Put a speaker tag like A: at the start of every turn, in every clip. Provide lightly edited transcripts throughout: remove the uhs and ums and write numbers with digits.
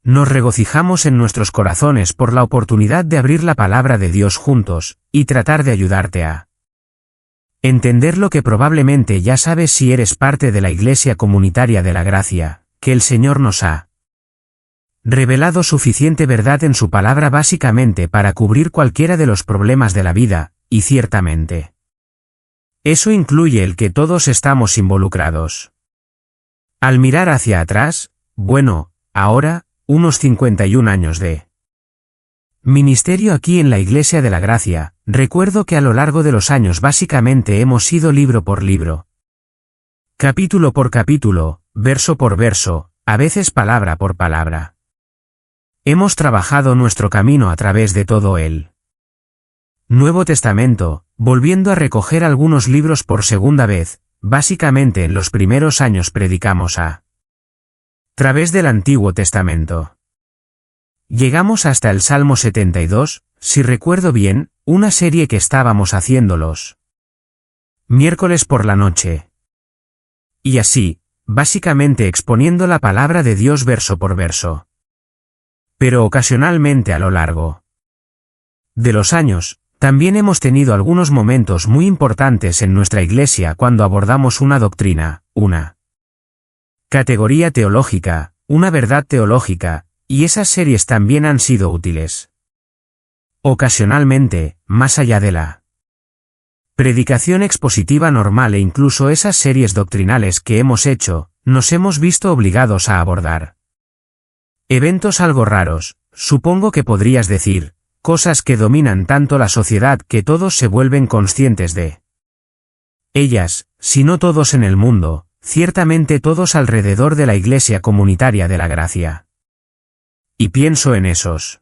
A: Nos regocijamos en nuestros corazones por la oportunidad de abrir la palabra de Dios juntos, y tratar de ayudarte a entender lo que probablemente ya sabes si eres parte de la Iglesia Comunitaria de la Gracia, que el Señor nos ha revelado suficiente verdad en su palabra básicamente para cubrir cualquiera de los problemas de la vida, y ciertamente eso incluye el que todos estamos involucrados. Al mirar hacia atrás, bueno, ahora, unos 51 años de ministerio aquí en la Iglesia de la Gracia, recuerdo que a lo largo de los años básicamente hemos ido libro por libro, capítulo por capítulo, verso por verso, a veces palabra por palabra. Hemos trabajado nuestro camino a través de todo el Nuevo Testamento, volviendo a recoger algunos libros por segunda vez. Básicamente en los primeros años predicamos a través del Antiguo Testamento. Llegamos hasta el Salmo 72, si recuerdo bien, una serie que estábamos haciendo los miércoles por la noche. Y así, básicamente exponiendo la palabra de Dios verso por verso. Pero ocasionalmente a lo largo de los años, también hemos tenido algunos momentos muy importantes en nuestra iglesia cuando abordamos una doctrina, una categoría teológica, una verdad teológica, y esas series también han sido útiles. Ocasionalmente, más allá de la predicación expositiva normal e incluso esas series doctrinales que hemos hecho, nos hemos visto obligados a abordar eventos algo raros, supongo que podrías decir, cosas que dominan tanto la sociedad que todos se vuelven conscientes de ellas, si no todos en el mundo, ciertamente todos alrededor de la Iglesia Comunitaria de la Gracia. Y pienso en esos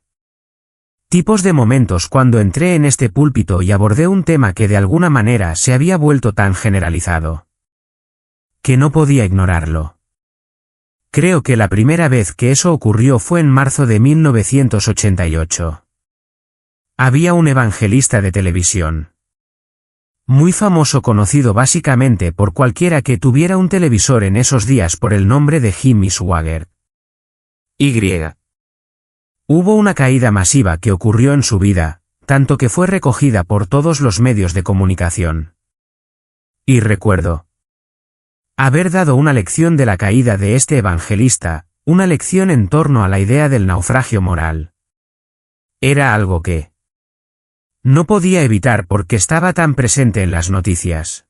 A: tipos de momentos cuando entré en este púlpito y abordé un tema que de alguna manera se había vuelto tan generalizado que no podía ignorarlo. Creo que la primera vez que eso ocurrió fue en marzo de 1988. Había un evangelista de televisión muy famoso, conocido básicamente por cualquiera que tuviera un televisor en esos días por el nombre de Jimmy Swaggart. Hubo una caída masiva que ocurrió en su vida, tanto que fue recogida por todos los medios de comunicación. Y recuerdo haber dado una lección de la caída de este evangelista, una lección en torno a la idea del naufragio moral. Era algo que no podía evitar porque estaba tan presente en las noticias.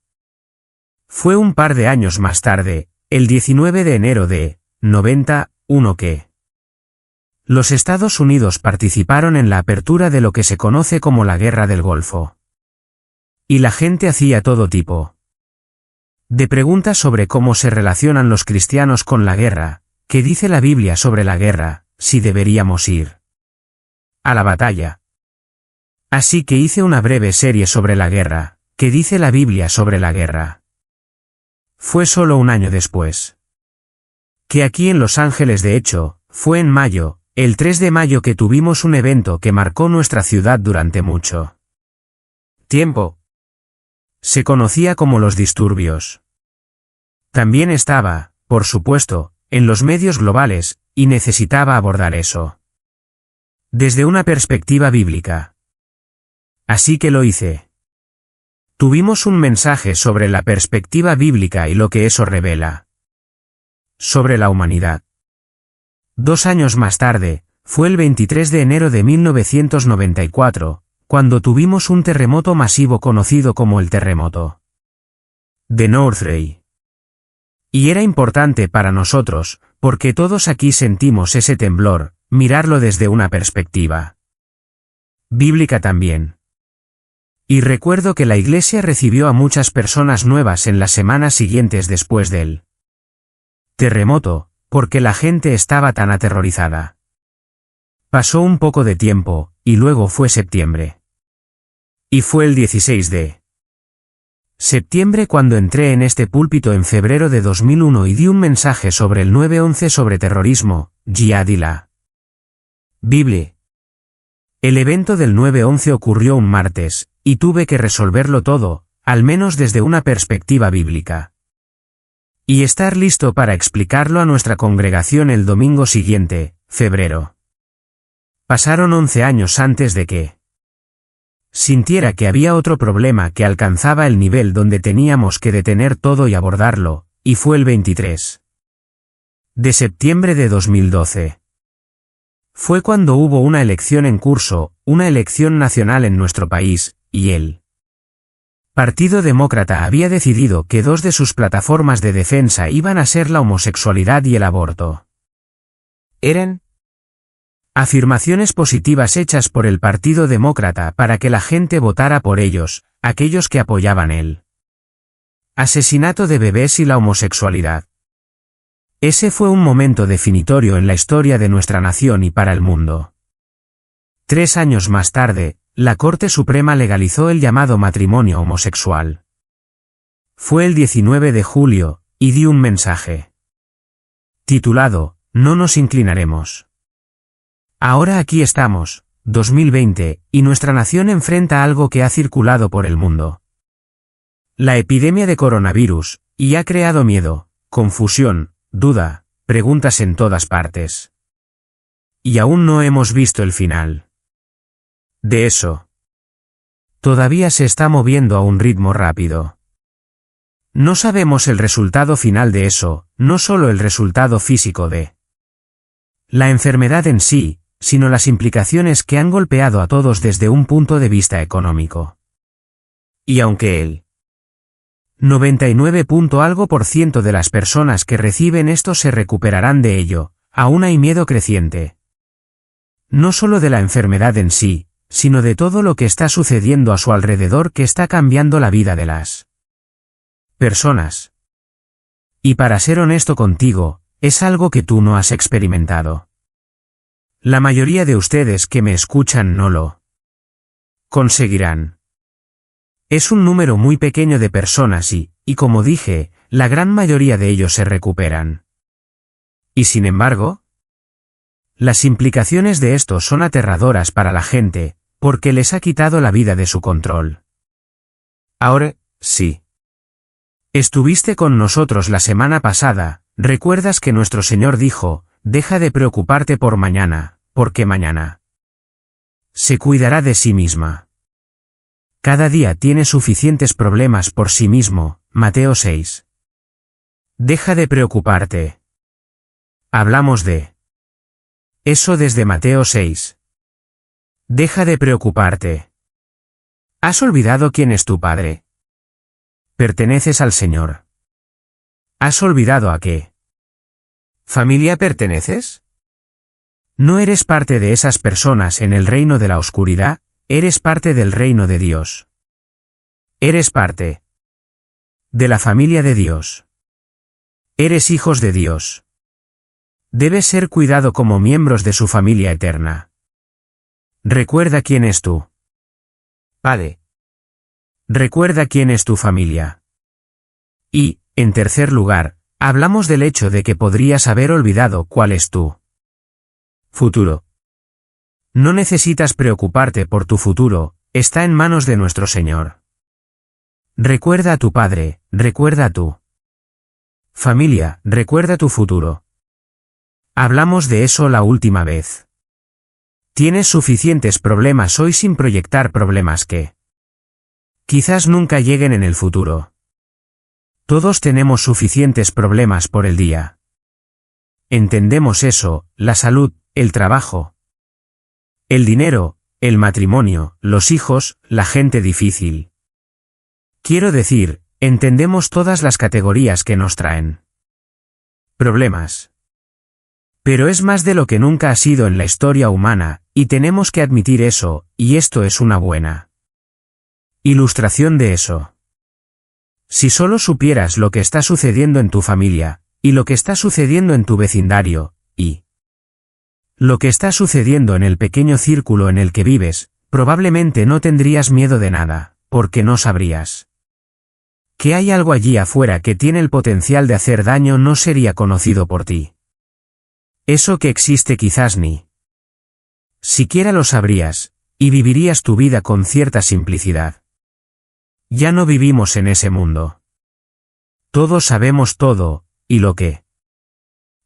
A: Fue un par de años más tarde, el 19 de enero de 91 que los Estados Unidos participaron en la apertura de lo que se conoce como la Guerra del Golfo. Y la gente hacía todo tipo de preguntas sobre cómo se relacionan los cristianos con la guerra, qué dice la Biblia sobre la guerra, si deberíamos ir a la batalla. Así que hice una breve serie sobre la guerra, qué dice la Biblia sobre la guerra. Fue solo un año después que aquí en Los Ángeles, de hecho, fue en mayo, el 3 de mayo, que tuvimos un evento que marcó nuestra ciudad durante mucho tiempo. Se conocía como los disturbios. También estaba, por supuesto, en los medios globales, y necesitaba abordar eso desde una perspectiva bíblica. Así que lo hice. Tuvimos un mensaje sobre la perspectiva bíblica y lo que eso revela sobre la humanidad. 2 años más tarde, fue el 23 de enero de 1994, cuando tuvimos un terremoto masivo conocido como el terremoto de Northray. Y era importante para nosotros, porque todos aquí sentimos ese temblor, mirarlo desde una perspectiva bíblica también. Y recuerdo que la iglesia recibió a muchas personas nuevas en las semanas siguientes después del terremoto, porque la gente estaba tan aterrorizada. Pasó un poco de tiempo, y luego fue septiembre. Y fue el 16 de septiembre cuando entré en este púlpito en febrero de 2001 y di un mensaje sobre el 9/11 sobre terrorismo, Jihad y la Biblia. El evento del 9/11 ocurrió un martes, y tuve que resolverlo todo, al menos desde una perspectiva bíblica. Y estar listo para explicarlo a nuestra congregación el domingo siguiente, febrero. Pasaron 11 años antes de que sintiera que había otro problema que alcanzaba el nivel donde teníamos que detener todo y abordarlo, y fue el 23 de septiembre de 2012. Fue cuando hubo una elección en curso, una elección nacional en nuestro país, y el Partido Demócrata había decidido que dos de sus plataformas de defensa iban a ser la homosexualidad y el aborto. Eran afirmaciones positivas hechas por el Partido Demócrata para que la gente votara por ellos, aquellos que apoyaban el asesinato de bebés y la homosexualidad. Ese fue un momento definitorio en la historia de nuestra nación y para el mundo. 3 años más tarde, la Corte Suprema legalizó el llamado matrimonio homosexual. Fue el 19 de julio, y dio un mensaje titulado, No nos inclinaremos. Ahora aquí estamos, 2020, y nuestra nación enfrenta algo que ha circulado por el mundo. La epidemia de coronavirus, y ha creado miedo, confusión, duda, preguntas en todas partes. Y aún no hemos visto el final de eso. Todavía se está moviendo a un ritmo rápido. No sabemos el resultado final de eso, no solo el resultado físico de la enfermedad en sí, sino las implicaciones que han golpeado a todos desde un punto de vista económico. Y aunque el 99% de las personas que reciben esto se recuperarán de ello, aún hay miedo creciente. No solo de la enfermedad en sí, sino de todo lo que está sucediendo a su alrededor que está cambiando la vida de las personas. Y para ser honesto contigo, es algo que tú no has experimentado. La mayoría de ustedes que me escuchan no lo conseguirán. Es un número muy pequeño de personas y como dije, la gran mayoría de ellos se recuperan. Y sin embargo, las implicaciones de esto son aterradoras para la gente, porque les ha quitado la vida de su control. Ahora, sí. Estuviste con nosotros la semana pasada, recuerdas que nuestro Señor dijo, deja de preocuparte por mañana, porque mañana se cuidará de sí misma. Cada día tiene suficientes problemas por sí mismo, Mateo 6. Deja de preocuparte. Hablamos de eso desde Mateo 6. Deja de preocuparte. ¿Has olvidado quién es tu Padre? Perteneces al Señor. ¿Has olvidado a qué familia perteneces? No eres parte de esas personas en el reino de la oscuridad, eres parte del reino de Dios. Eres parte de la familia de Dios. Eres hijos de Dios. Debes ser cuidado como miembros de su familia eterna. Recuerda quién es tú. Padre. Recuerda quién es tu familia. Y, en tercer lugar, hablamos del hecho de que podrías haber olvidado cuál es tu futuro. No necesitas preocuparte por tu futuro, está en manos de nuestro Señor. Recuerda a tu Padre, recuerda a tu familia, recuerda tu futuro. Hablamos de eso la última vez. Tienes suficientes problemas hoy sin proyectar problemas que quizás nunca lleguen en el futuro. Todos tenemos suficientes problemas por el día. Entendemos eso, la salud, el trabajo, el dinero, el matrimonio, los hijos, la gente difícil. Quiero decir, entendemos todas las categorías que nos traen problemas. Pero es más de lo que nunca ha sido en la historia humana, y tenemos que admitir eso, y esto es una buena ilustración de eso. Si solo supieras lo que está sucediendo en tu familia, y lo que está sucediendo en tu vecindario, y lo que está sucediendo en el pequeño círculo en el que vives, probablemente no tendrías miedo de nada, porque no sabrías que hay algo allí afuera que tiene el potencial de hacer daño no sería conocido por ti. Eso que existe quizás ni siquiera lo sabrías, y vivirías tu vida con cierta simplicidad. Ya no vivimos en ese mundo. todos sabemos todo, y lo que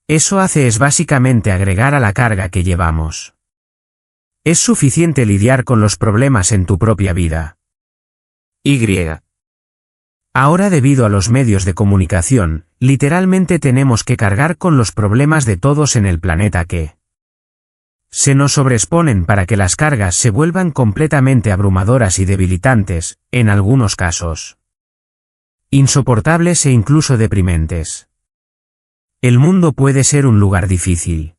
A: eso hace es básicamente agregar a la carga que llevamos. Es suficiente lidiar con los problemas en tu propia vida. Y. Ahora, debido a los medios de comunicación, literalmente tenemos que cargar con los problemas de todos en el planeta que se nos sobreexponen para que las cargas se vuelvan completamente abrumadoras y debilitantes, en algunos casos insoportables e incluso deprimentes. El mundo puede ser un lugar difícil.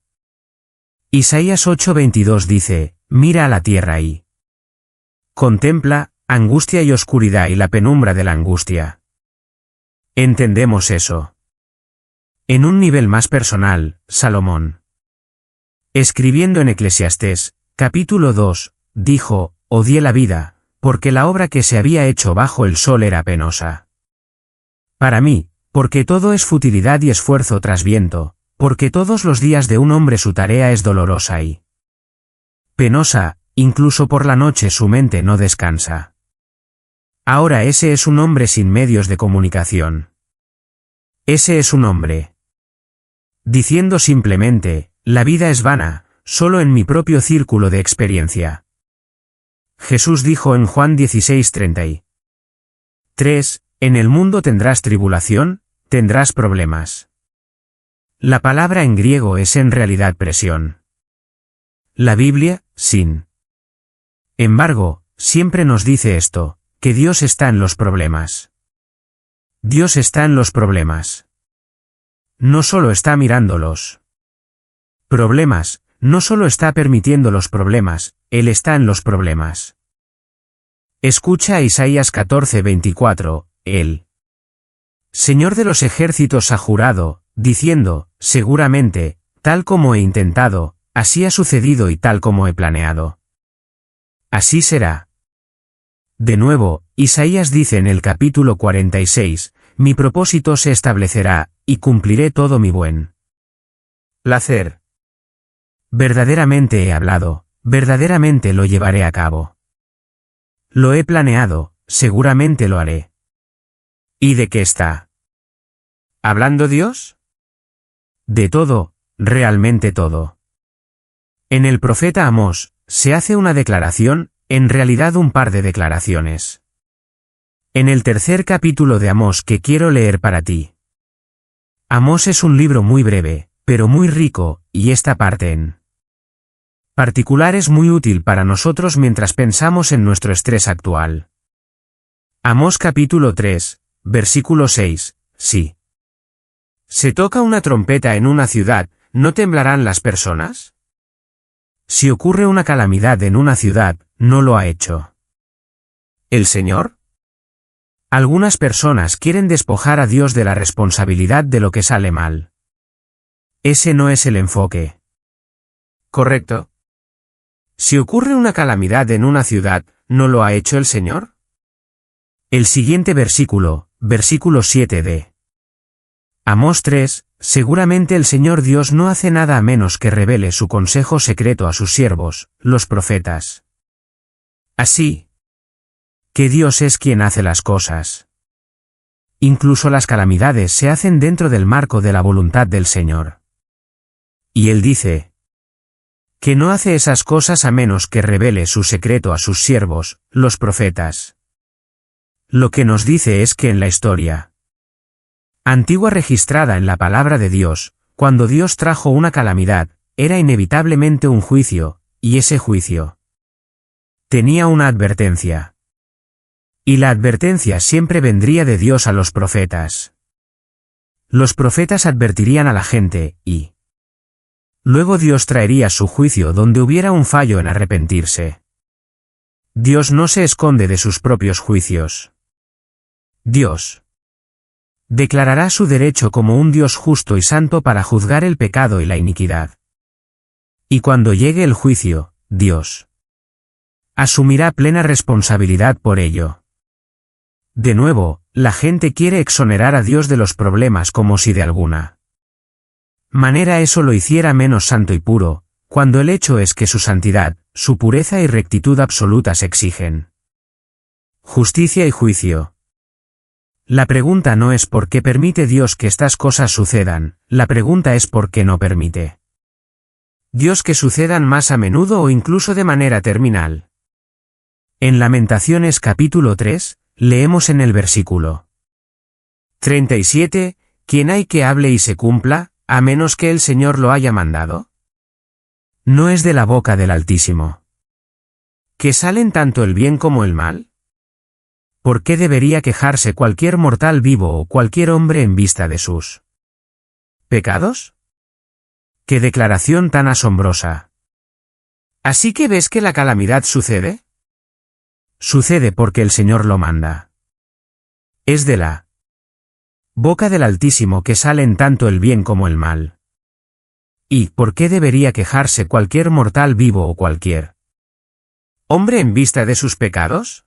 A: Isaías 8:22 dice, mira a la tierra y contempla, angustia y oscuridad y la penumbra de la angustia. ¿Entendemos eso? En un nivel más personal, Salomón, escribiendo en Eclesiastés, capítulo 2, dijo, odié la vida, porque la obra que se había hecho bajo el sol era penosa. Para mí, porque todo es futilidad y esfuerzo tras viento, porque todos los días de un hombre su tarea es dolorosa y penosa, incluso por la noche su mente no descansa. Ahora ese es un hombre sin medios de comunicación. Ese es un hombre diciendo simplemente, la vida es vana, solo en mi propio círculo de experiencia. Jesús dijo en Juan 16:33, en el mundo tendrás tribulación, tendrás problemas. La palabra en griego es en realidad presión. La Biblia, sin embargo, siempre nos dice esto, que Dios está en los problemas. Dios está en los problemas. No solo está mirándolos. Problemas, no solo está permitiendo los problemas, Él está en los problemas. Escucha a Isaías 14:24, el Señor de los ejércitos ha jurado, diciendo, seguramente, tal como he intentado, así ha sucedido y tal como he planeado. Así será. De nuevo, Isaías dice en el capítulo 46, mi propósito se establecerá, y cumpliré todo mi buen placer. Verdaderamente he hablado, verdaderamente lo llevaré a cabo. Lo he planeado, seguramente lo haré. ¿Y de qué está hablando Dios? De todo, realmente todo. En el profeta Amós, se hace una declaración, en realidad un par de declaraciones. En el tercer capítulo de Amós que quiero leer para ti. Amós es un libro muy breve, pero muy rico, y esta parte en particular es muy útil para nosotros mientras pensamos en nuestro estrés actual. Amós capítulo 3, versículo 6, sí. ¿Se toca una trompeta en una ciudad, no temblarán las personas? Si ocurre una calamidad en una ciudad, no lo ha hecho ¿el Señor? Algunas personas quieren despojar a Dios de la responsabilidad de lo que sale mal. Ese no es el enfoque. ¿Correcto? Si ocurre una calamidad en una ciudad, ¿no lo ha hecho el Señor? El siguiente versículo, versículo 7 de Amós 3, seguramente el Señor Dios no hace nada a menos que revele su consejo secreto a sus siervos, los profetas. Así que Dios es quien hace las cosas. Incluso las calamidades se hacen dentro del marco de la voluntad del Señor. Y Él dice que no hace esas cosas a menos que revele su secreto a sus siervos, los profetas. Lo que nos dice es que en la historia antigua registrada en la palabra de Dios, cuando Dios trajo una calamidad, era inevitablemente un juicio, y ese juicio tenía una advertencia. Y la advertencia siempre vendría de Dios a los profetas. Los profetas advertirían a la gente, y luego Dios traería su juicio donde hubiera un fallo en arrepentirse. Dios no se esconde de sus propios juicios. Dios declarará su derecho como un Dios justo y santo para juzgar el pecado y la iniquidad. Y cuando llegue el juicio, Dios asumirá plena responsabilidad por ello. De nuevo, la gente quiere exonerar a Dios de los problemas como si de alguna manera eso lo hiciera menos santo y puro, cuando el hecho es que su santidad, su pureza y rectitud absolutas exigen justicia y juicio. La pregunta no es por qué permite Dios que estas cosas sucedan, la pregunta es por qué no permite Dios que sucedan más a menudo o incluso de manera terminal. En Lamentaciones capítulo 3, leemos en el versículo 37, ¿quién hay que hable y se cumpla, a menos que el Señor lo haya mandado? ¿No es de la boca del Altísimo que salen tanto el bien como el mal? ¿Por qué debería quejarse cualquier mortal vivo o cualquier hombre en vista de sus pecados? ¡Qué declaración tan asombrosa! ¿Así que ves que la calamidad sucede? Sucede porque el Señor lo manda. Es de la boca del Altísimo que salen tanto el bien como el mal. ¿Y por qué debería quejarse cualquier mortal vivo o cualquier hombre en vista de sus pecados?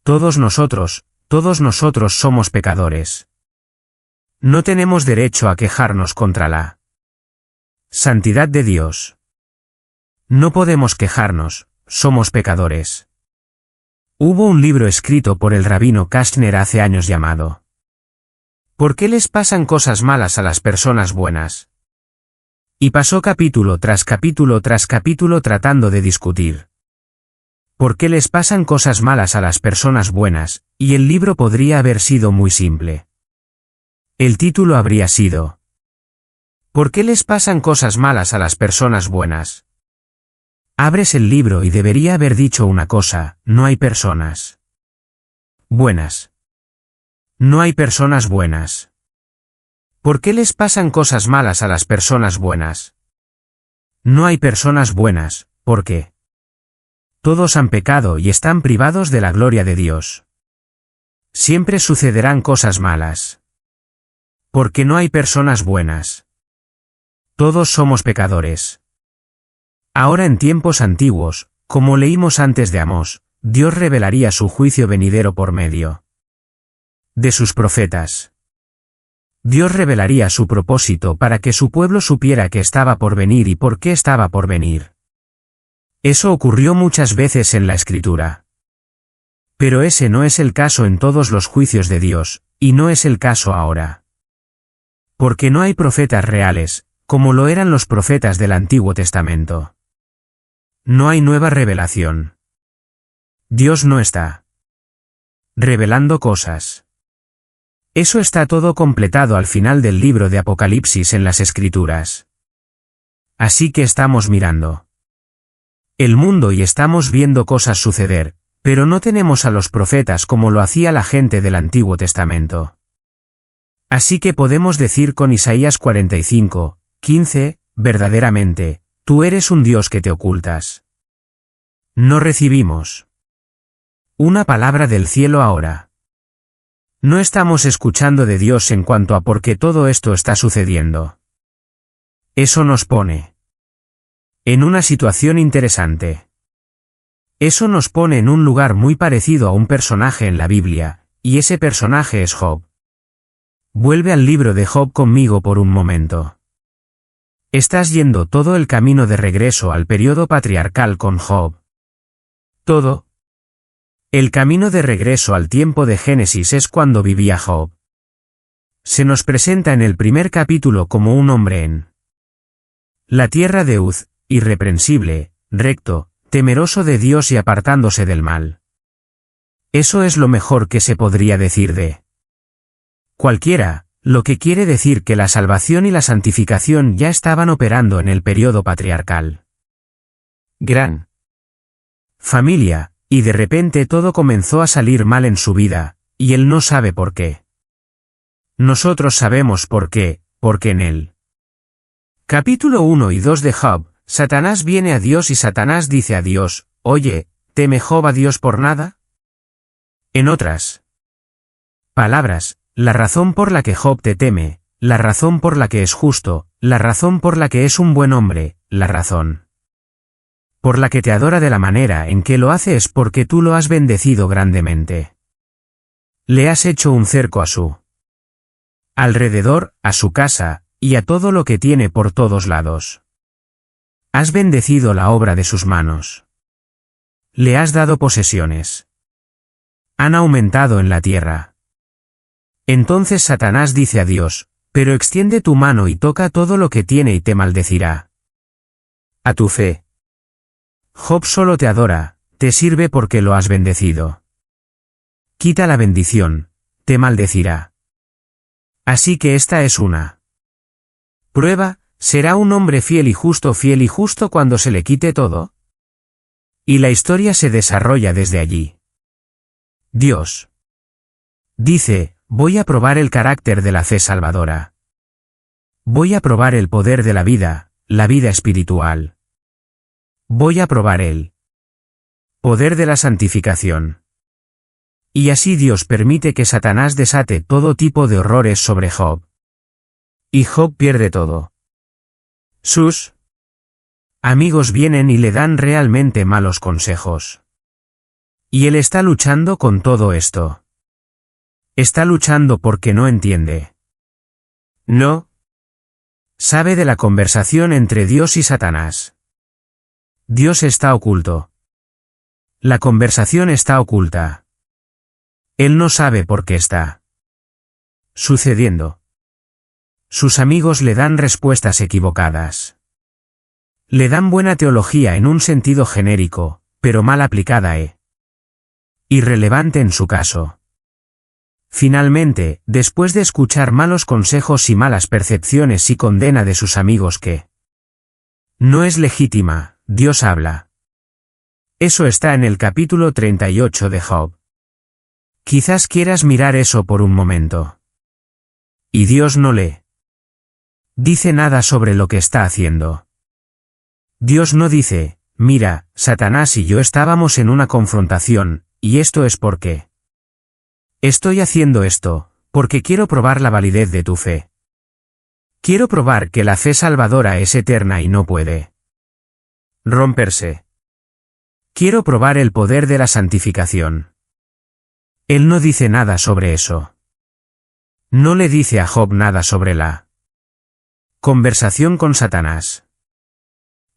A: Todos nosotros somos pecadores. No tenemos derecho a quejarnos contra la santidad de Dios. No podemos quejarnos, somos pecadores. Hubo un libro escrito por el rabino Kastner hace años llamado ¿Por qué les pasan cosas malas a las personas buenas? Y pasó capítulo tras capítulo tras capítulo tratando de discutir ¿por qué les pasan cosas malas a las personas buenas? Y el libro podría haber sido muy simple. El título habría sido ¿por qué les pasan cosas malas a las personas buenas? Abres el libro y debería haber dicho una cosa, no hay personas buenas. No hay personas buenas. ¿Por qué les pasan cosas malas a las personas buenas? No hay personas buenas, ¿por qué? Todos han pecado y están privados de la gloria de Dios. Siempre sucederán cosas malas. Porque no hay personas buenas. Todos somos pecadores. Ahora en tiempos antiguos, como leímos antes de Amós, Dios revelaría su juicio venidero por medio de sus profetas. Dios revelaría su propósito para que su pueblo supiera que estaba por venir y por qué estaba por venir. Eso ocurrió muchas veces en la Escritura. Pero ese no es el caso en todos los juicios de Dios, y no es el caso ahora. Porque no hay profetas reales, como lo eran los profetas del Antiguo Testamento. No hay nueva revelación. Dios no está revelando cosas. Eso está todo completado al final del libro de Apocalipsis en las Escrituras. Así que estamos mirando el mundo y estamos viendo cosas suceder, pero no tenemos a los profetas como lo hacía la gente del Antiguo Testamento. Así que podemos decir con Isaías 45, 15, verdaderamente, tú eres un Dios que te ocultas. No recibimos una palabra del cielo ahora. No estamos escuchando de Dios en cuanto a por qué todo esto está sucediendo. Eso nos pone en una situación interesante. Eso nos pone en un lugar muy parecido a un personaje en la Biblia, y ese personaje es Job. Vuelve al libro de Job conmigo por un momento. Estás yendo todo el camino de regreso al periodo patriarcal con Job. Todo el camino de regreso al tiempo de Génesis es cuando vivía Job. Se nos presenta en el primer capítulo como un hombre en la tierra de Uz, irreprensible, recto, temeroso de Dios y apartándose del mal. Eso es lo mejor que se podría decir de cualquiera, lo que quiere decir que la salvación y la santificación ya estaban operando en el periodo patriarcal. Gran familia, y de repente todo comenzó a salir mal en su vida, y él no sabe por qué. Nosotros sabemos por qué, porque en él. Capítulo 1 y 2 de Job, Satanás viene a Dios y Satanás dice a Dios, oye, ¿teme Job a Dios por nada? En otras palabras, la razón por la que Job te teme, la razón por la que es justo, la razón por la que es un buen hombre, la razón por la que te adora de la manera en que lo hace es porque tú lo has bendecido grandemente. Le has hecho un cerco a su alrededor, a su casa, y a todo lo que tiene por todos lados. Has bendecido la obra de sus manos. Le has dado posesiones. Han aumentado en la tierra. Entonces Satanás dice a Dios, pero extiende tu mano y toca todo lo que tiene y te maldecirá. A tu fe. Job solo te adora, te sirve porque lo has bendecido. Quita la bendición, te maldecirá. Así que esta es una prueba, ¿será un hombre fiel y justo cuando se le quite todo? Y la historia se desarrolla desde allí. Dios dice, voy a probar el carácter de la fe salvadora. Voy a probar el poder de la vida espiritual. Voy a probar el poder de la santificación. Y así Dios permite que Satanás desate todo tipo de horrores sobre Job. Y Job pierde todo. Sus amigos vienen y le dan realmente malos consejos. Y él está luchando con todo esto. Está luchando porque no entiende. No sabe de la conversación entre Dios y Satanás. Dios está oculto. La conversación está oculta. Él no sabe por qué está sucediendo. Sus amigos le dan respuestas equivocadas. Le dan buena teología en un sentido genérico, pero mal aplicada irrelevante en su caso. Finalmente, después de escuchar malos consejos y malas percepciones y condena de sus amigos que no es legítima, Dios habla. Eso está en el capítulo 38 de Job. Quizás quieras mirar eso por un momento. Y Dios no le dice nada sobre lo que está haciendo. Dios no dice, mira, Satanás y yo estábamos en una confrontación, y esto es porque estoy haciendo esto, porque quiero probar la validez de tu fe. Quiero probar que la fe salvadora es eterna y no puede romperse. Quiero probar el poder de la santificación. Él no dice nada sobre eso. No le dice a Job nada sobre la conversación con Satanás.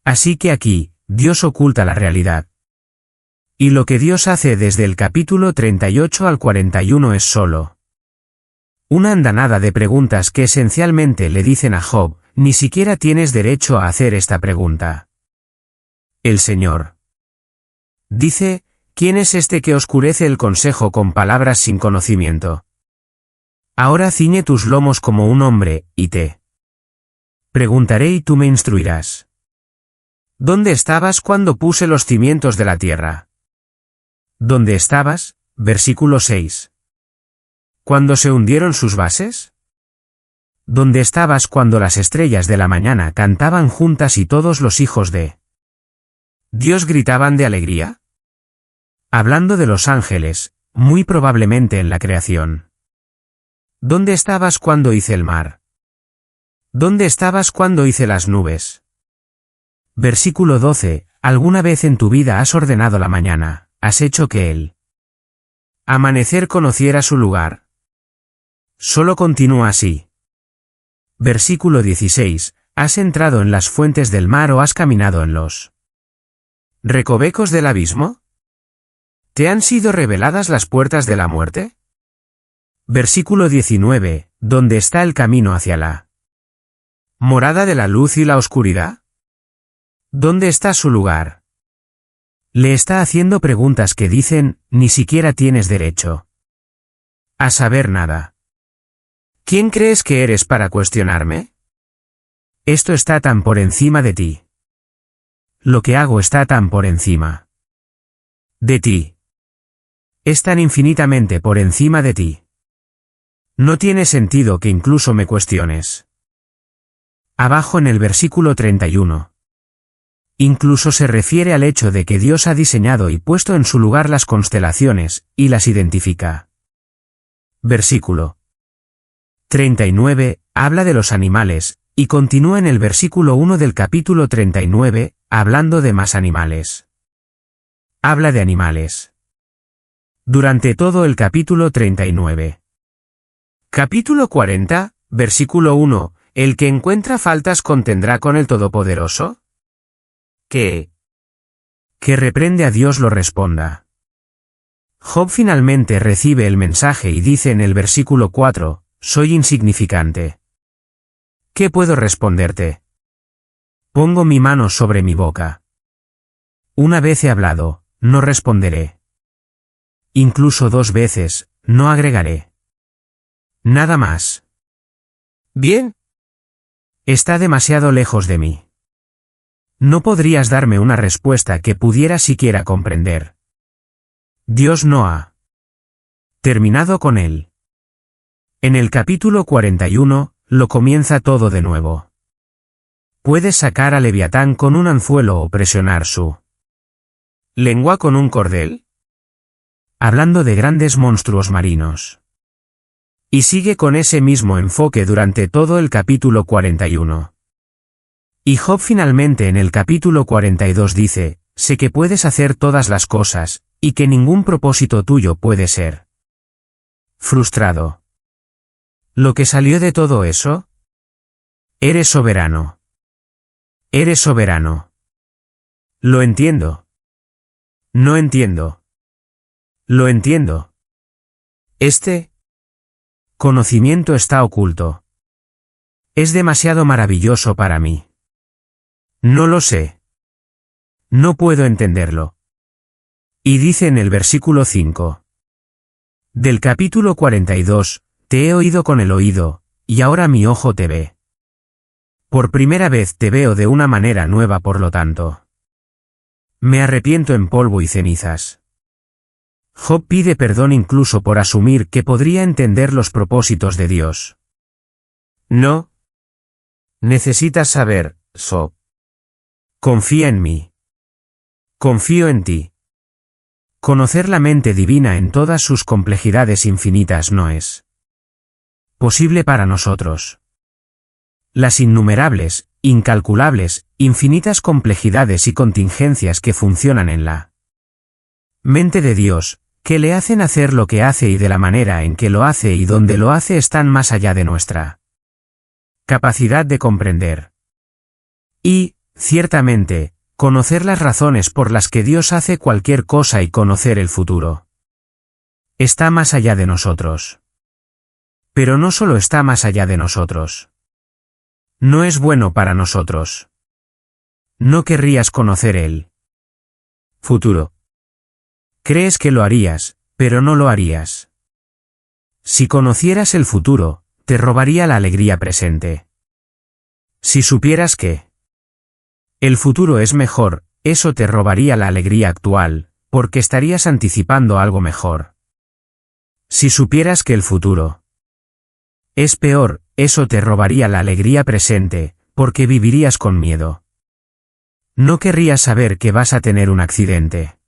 A: Así que aquí, Dios oculta la realidad. Y lo que Dios hace desde el capítulo 38 al 41 es solo una andanada de preguntas que esencialmente le dicen a Job, ni siquiera tienes derecho a hacer esta pregunta. El Señor dice, ¿quién es este que oscurece el consejo con palabras sin conocimiento? Ahora ciñe tus lomos como un hombre, y te preguntaré y tú me instruirás. ¿Dónde estabas cuando puse los cimientos de la tierra? ¿Dónde estabas? Versículo 6. ¿Cuándo se hundieron sus bases? ¿Dónde estabas cuando las estrellas de la mañana cantaban juntas y todos los hijos de Dios gritaban de alegría? Hablando de los ángeles, muy probablemente en la creación. ¿Dónde estabas cuando hice el mar? ¿Dónde estabas cuando hice las nubes? Versículo 12. ¿Alguna vez en tu vida has ordenado la mañana, has hecho que el amanecer conociera su lugar? Solo continúa así. Versículo 16. ¿Has entrado en las fuentes del mar o has caminado en los recovecos del abismo? ¿Te han sido reveladas las puertas de la muerte? Versículo 19. ¿Dónde está el camino hacia la morada de la luz y la oscuridad? ¿Dónde está su lugar? Le está haciendo preguntas que dicen, ni siquiera tienes derecho a saber nada. ¿Quién crees que eres para cuestionarme? Esto está tan por encima de ti. Lo que hago está tan por encima de ti. Es tan infinitamente por encima de ti. No tiene sentido que incluso me cuestiones. Abajo en el versículo 31. Incluso se refiere al hecho de que Dios ha diseñado y puesto en su lugar las constelaciones, y las identifica. Versículo 39, habla de los animales, y continúa en el versículo 1 del capítulo 39, hablando de más animales. Habla de animales durante todo el capítulo 39. Capítulo 40, versículo 1, ¿el que encuentra faltas contendrá con el Todopoderoso? Que reprende a Dios lo responda. Job finalmente recibe el mensaje y dice en el versículo 4, soy insignificante. ¿Qué puedo responderte? Pongo mi mano sobre mi boca. Una vez he hablado, no responderé. Incluso 2 veces, no agregaré. Nada más.
B: Bien.
A: Está demasiado lejos de mí. No podrías darme una respuesta que pudiera siquiera comprender. Dios no ha terminado con él. En el capítulo 41, lo comienza todo de nuevo. Puedes sacar a Leviatán con un anzuelo o presionar su lengua con un cordel. Hablando de grandes monstruos marinos. Y sigue con ese mismo enfoque durante todo el capítulo 41. Y Job finalmente en el capítulo 42 dice, sé que puedes hacer todas las cosas, y que ningún propósito tuyo puede ser frustrado. ¿Lo que salió de todo eso? Eres soberano. Eres soberano. Lo entiendo. No entiendo. Lo entiendo. Este conocimiento está oculto. Es demasiado maravilloso para mí. No lo sé. No puedo entenderlo. Y dice en el versículo 5. Del capítulo 42, te he oído con el oído, y ahora mi ojo te ve. Por primera vez te veo de una manera nueva por lo tanto. Me arrepiento en polvo y cenizas. Job pide perdón incluso por asumir que podría entender los propósitos de Dios.
B: No. Necesitas saber, Job.
A: Confía en mí. Confío en ti. Conocer la mente divina en todas sus complejidades infinitas no es posible para nosotros. Las innumerables, incalculables, infinitas complejidades y contingencias que funcionan en la mente de Dios, que le hacen hacer lo que hace y de la manera en que lo hace y donde lo hace están más allá de nuestra capacidad de comprender. Y, ciertamente, conocer las razones por las que Dios hace cualquier cosa y conocer el futuro está más allá de nosotros. Pero no solo está más allá de nosotros. No es bueno para nosotros. No querrías conocer el futuro. Crees que lo harías, pero no lo harías. Si conocieras el futuro, te robaría la alegría presente. Si supieras que el futuro es mejor, eso te robaría la alegría actual, porque estarías anticipando algo mejor. Si supieras que el futuro es peor, eso te robaría la alegría presente, porque vivirías con miedo. No querrías saber que vas a tener un accidente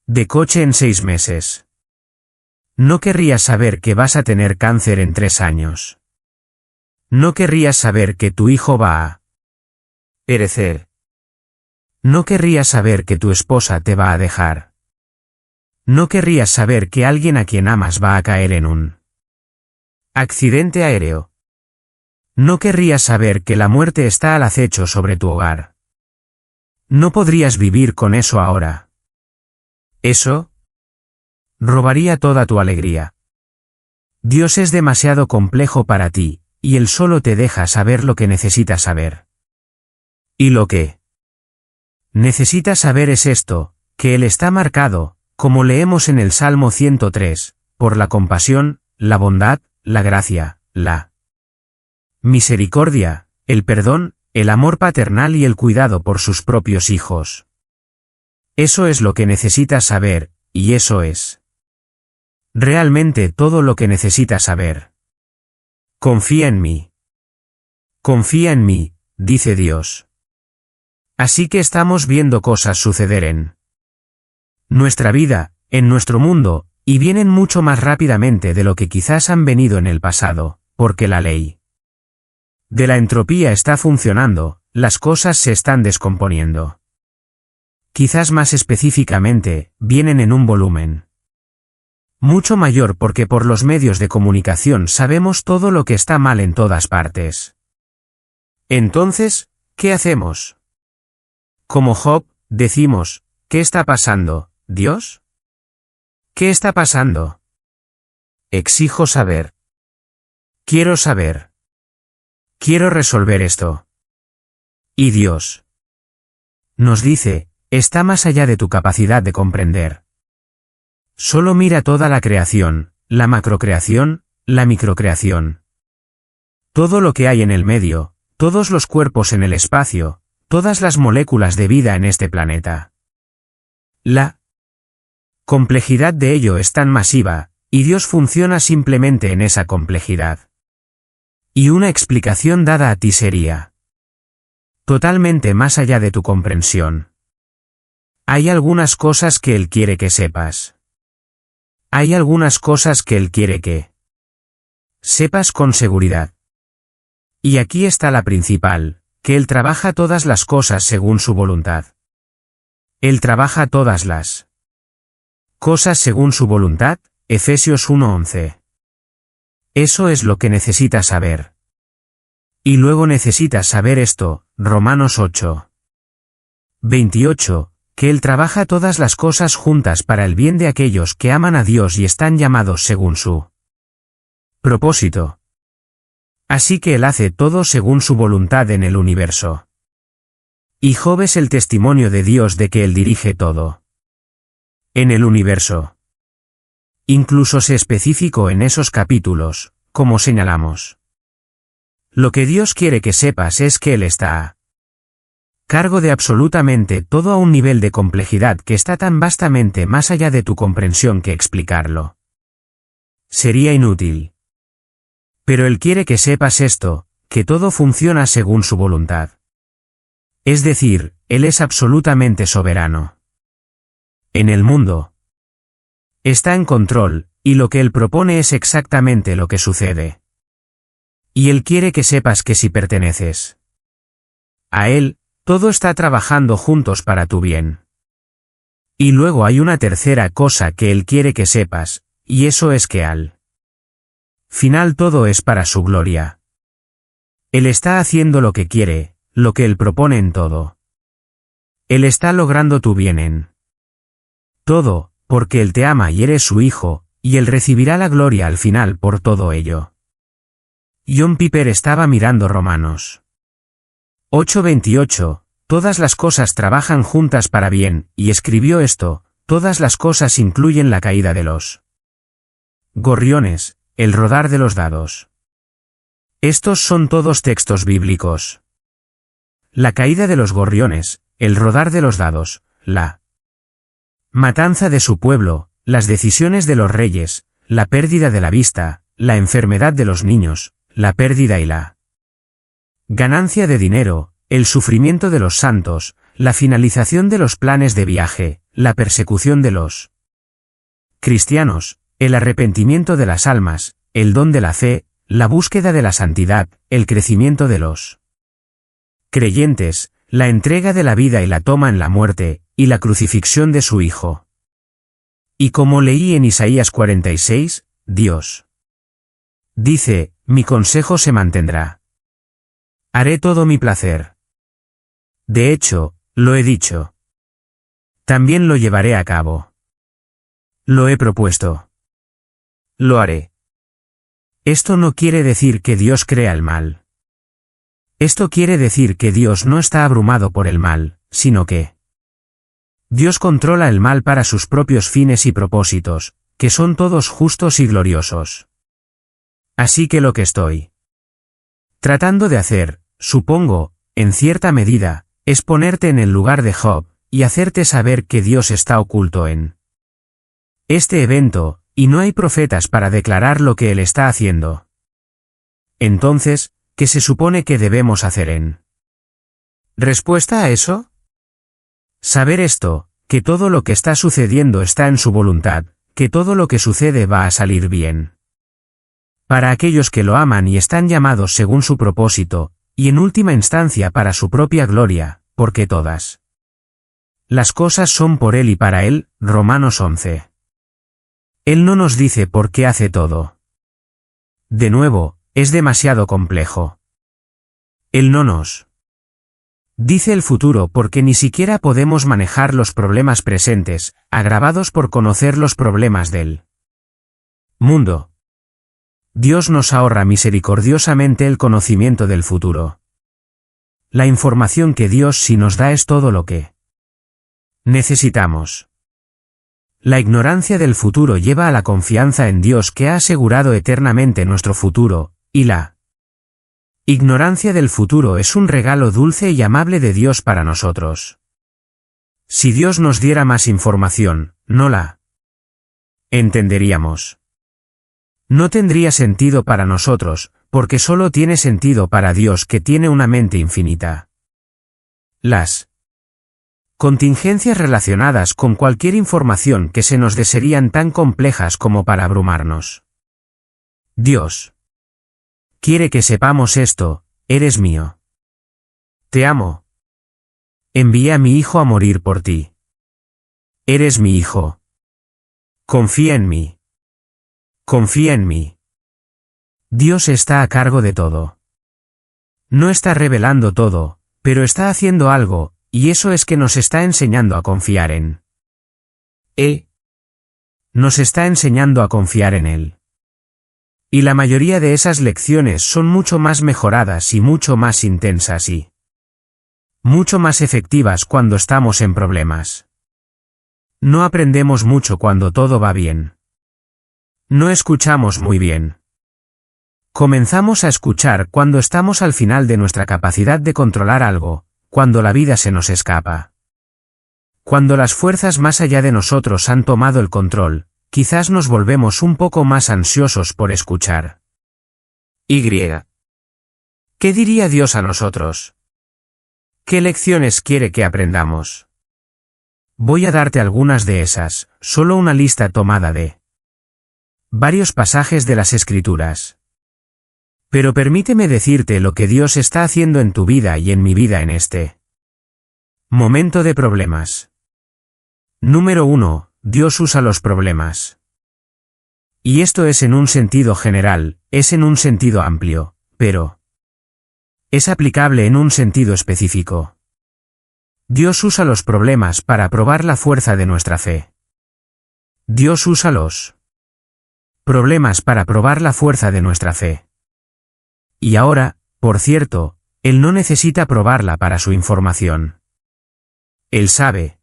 A: de coche en 6 meses. No querrías saber que vas a tener cáncer en 3 años. No querrías saber que tu hijo va a perecer. No querrías saber que tu esposa te va a dejar. No querrías saber que alguien a quien amas va a caer en un accidente aéreo. No querrías saber que la muerte está al acecho sobre tu hogar. No podrías vivir con eso ahora. Eso robaría toda tu alegría. Dios es demasiado complejo para ti, y Él solo te deja saber lo que necesitas saber. Y lo que necesitas saber es esto, que Él está marcado, como leemos en el Salmo 103, por la compasión, la bondad, la gracia, la misericordia, el perdón, el amor paternal y el cuidado por sus propios hijos. Eso es lo que necesitas saber, y eso es realmente todo lo que necesitas saber. Confía en mí. Confía en mí, dice Dios. Así que estamos viendo cosas suceder en nuestra vida, en nuestro mundo, y vienen mucho más rápidamente de lo que quizás han venido en el pasado, porque la ley de la entropía está funcionando, las cosas se están descomponiendo. Quizás más específicamente, vienen en un volumen mucho mayor porque por los medios de comunicación sabemos todo lo que está mal en todas partes. Entonces, ¿qué hacemos? Como Job, decimos, ¿qué está pasando, Dios? ¿Qué está pasando?
B: Exijo saber.
A: Quiero saber. Quiero resolver esto. Y Dios nos dice, está más allá de tu capacidad de comprender. Solo mira toda la creación, la macrocreación, la microcreación. Todo lo que hay en el medio, todos los cuerpos en el espacio, todas las moléculas de vida en este planeta. La complejidad de ello es tan masiva, y Dios funciona simplemente en esa complejidad. Y una explicación dada a ti sería totalmente más allá de tu comprensión. Hay algunas cosas que Él quiere que sepas. Hay algunas cosas que Él quiere que sepas con seguridad. Y aquí está la principal, que Él trabaja todas las cosas según su voluntad. Él trabaja todas las cosas según su voluntad, Efesios 1:11. Eso es lo que necesitas saber. Y luego necesitas saber esto, Romanos 8:28, que Él trabaja todas las cosas juntas para el bien de aquellos que aman a Dios y están llamados según su propósito. Así que Él hace todo según su voluntad en el universo. Y Job es el testimonio de Dios de que Él dirige todo en el universo. Incluso se especificó en esos capítulos, como señalamos. Lo que Dios quiere que sepas es que Él está a cargo de absolutamente todo a un nivel de complejidad que está tan vastamente más allá de tu comprensión que explicarlo sería inútil. Pero Él quiere que sepas esto, que todo funciona según su voluntad. Es decir, Él es absolutamente soberano. En el mundo está en control, y lo que Él propone es exactamente lo que sucede. Y Él quiere que sepas que si perteneces a Él, todo está trabajando juntos para tu bien. Y luego hay una tercera cosa que Él quiere que sepas, y eso es que al final todo es para su gloria. Él está haciendo lo que quiere, lo que Él propone en todo. Él está logrando tu bien en todo, porque Él te ama y eres su hijo, y Él recibirá la gloria al final por todo ello. John Piper estaba mirando Romanos 8:28, todas las cosas trabajan juntas para bien, y escribió esto, todas las cosas incluyen la caída de los gorriones, el rodar de los dados. Estos son todos textos bíblicos. La caída de los gorriones, el rodar de los dados, la matanza de su pueblo, las decisiones de los reyes, la pérdida de la vista, la enfermedad de los niños, la pérdida y la ganancia de dinero, el sufrimiento de los santos, la finalización de los planes de viaje, la persecución de los cristianos, el arrepentimiento de las almas, el don de la fe, la búsqueda de la santidad, el crecimiento de los creyentes, la entrega de la vida y la toma en la muerte, y la crucifixión de su Hijo. Y como leí en Isaías 46, Dios dice, mi consejo se mantendrá. Haré todo mi placer. De hecho, lo he dicho. También lo llevaré a cabo. Lo he propuesto. Lo haré. Esto no quiere decir que Dios crea el mal. Esto quiere decir que Dios no está abrumado por el mal, sino que Dios controla el mal para sus propios fines y propósitos, que son todos justos y gloriosos. Así que lo que estoy tratando de hacer, supongo, en cierta medida, es ponerte en el lugar de Job, y hacerte saber que Dios está oculto en este evento, y no hay profetas para declarar lo que Él está haciendo. Entonces, ¿qué se supone que debemos hacer en respuesta a eso? Saber esto, que todo lo que está sucediendo está en su voluntad, que todo lo que sucede va a salir bien. Para aquellos que lo aman y están llamados según su propósito, y en última instancia para su propia gloria, porque todas las cosas son por Él y para Él, Romanos 11. Él no nos dice por qué hace todo. De nuevo, es demasiado complejo. Él no nos Dice el futuro porque ni siquiera podemos manejar los problemas presentes, agravados por conocer los problemas del mundo. Dios nos ahorra misericordiosamente el conocimiento del futuro. La información que Dios sí nos da es todo lo que necesitamos. La ignorancia del futuro lleva a la confianza en Dios que ha asegurado eternamente nuestro futuro, y la ignorancia del futuro es un regalo dulce y amable de Dios para nosotros. Si Dios nos diera más información, no la entenderíamos. No tendría sentido para nosotros, porque solo tiene sentido para Dios que tiene una mente infinita. Las contingencias relacionadas con cualquier información que se nos dé serían tan complejas como para abrumarnos. Dios quiere que sepamos esto: eres mío. Te amo. Envié a mi hijo a morir por ti. Eres mi hijo. Confía en mí. Confía en mí. Dios está a cargo de todo. No está revelando todo, pero está haciendo algo, y eso es que nos está enseñando a confiar en Él. Nos está enseñando a confiar en Él. Y la mayoría de esas lecciones son mucho más mejoradas y mucho más intensas y mucho más efectivas cuando estamos en problemas. No aprendemos mucho cuando todo va bien. No escuchamos muy bien. Comenzamos a escuchar cuando estamos al final de nuestra capacidad de controlar algo, cuando la vida se nos escapa. Cuando las fuerzas más allá de nosotros han tomado el control, quizás nos volvemos un poco más ansiosos por escuchar. ¿Qué diría Dios a nosotros? ¿Qué lecciones quiere que aprendamos? Voy a darte algunas de esas, solo una lista tomada de varios pasajes de las Escrituras. Pero permíteme decirte lo que Dios está haciendo en tu vida y en mi vida en este momento de problemas. Número 1. Dios usa los problemas. Y esto es en un sentido general, es en un sentido amplio, pero es aplicable en un sentido específico. Dios usa los problemas para probar la fuerza de nuestra fe. Dios usa los problemas para probar la fuerza de nuestra fe. Y ahora, por cierto, Él no necesita probarla para su información. Él sabe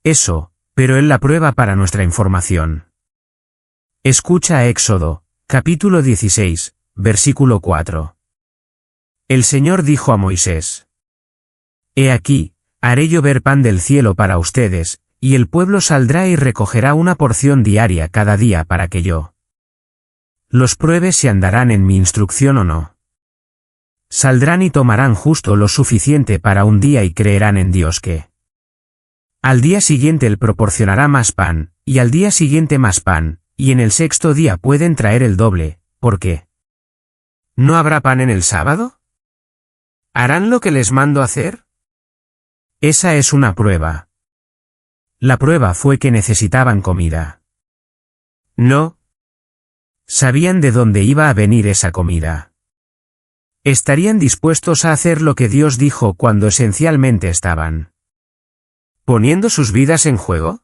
A: eso, pero Él la prueba para nuestra información. Escucha a Éxodo, capítulo 16, versículo 4. El Señor dijo a Moisés: He aquí, haré llover pan del cielo para ustedes, y el pueblo saldrá y recogerá una porción diaria cada día para que yo los pruebe si andarán en mi instrucción o no. Saldrán y tomarán justo lo suficiente para un día y creerán en Dios que al día siguiente Él proporcionará más pan, y al día siguiente más pan, y en el sexto día pueden traer el doble. ¿Por qué? ¿No habrá pan en el sábado? ¿Harán lo que les mando hacer? Esa es una prueba. La prueba fue que necesitaban comida. No sabían de dónde iba a venir esa comida. ¿Estarían dispuestos a hacer lo que Dios dijo cuando esencialmente estaban poniendo sus vidas en juego?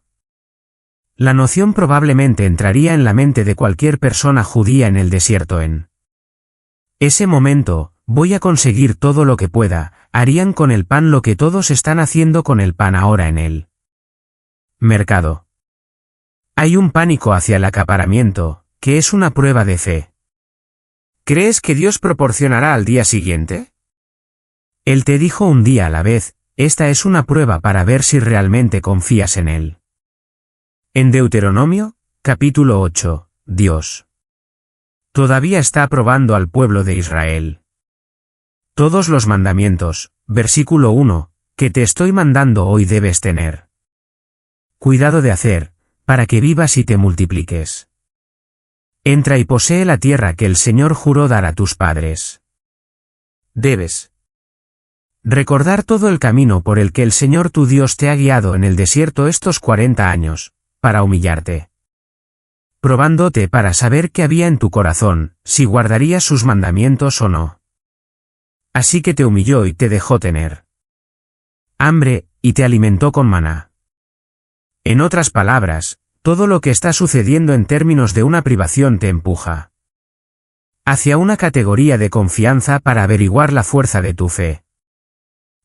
A: La noción probablemente entraría en la mente de cualquier persona judía en el desierto en ese momento: voy a conseguir todo lo que pueda. Harían con el pan lo que todos están haciendo con el pan ahora en el mercado. Hay un pánico hacia el acaparamiento, que es una prueba de fe. ¿Crees que Dios proporcionará al día siguiente? Él te dijo un día a la vez: esta es una prueba para ver si realmente confías en Él. En Deuteronomio, capítulo 8, Dios todavía está probando al pueblo de Israel. Todos los mandamientos, versículo 1, que te estoy mandando hoy debes tener cuidado de hacer, para que vivas y te multipliques. Entra y posee la tierra que el Señor juró dar a tus padres. Debes recordar todo el camino por el que el Señor tu Dios te ha guiado en el desierto estos 40 años, para humillarte, probándote para saber qué había en tu corazón, si guardarías sus mandamientos o no. Así que te humilló y te dejó tener hambre, y te alimentó con maná. En otras palabras, todo lo que está sucediendo en términos de una privación te empuja hacia una categoría de confianza para averiguar la fuerza de tu fe.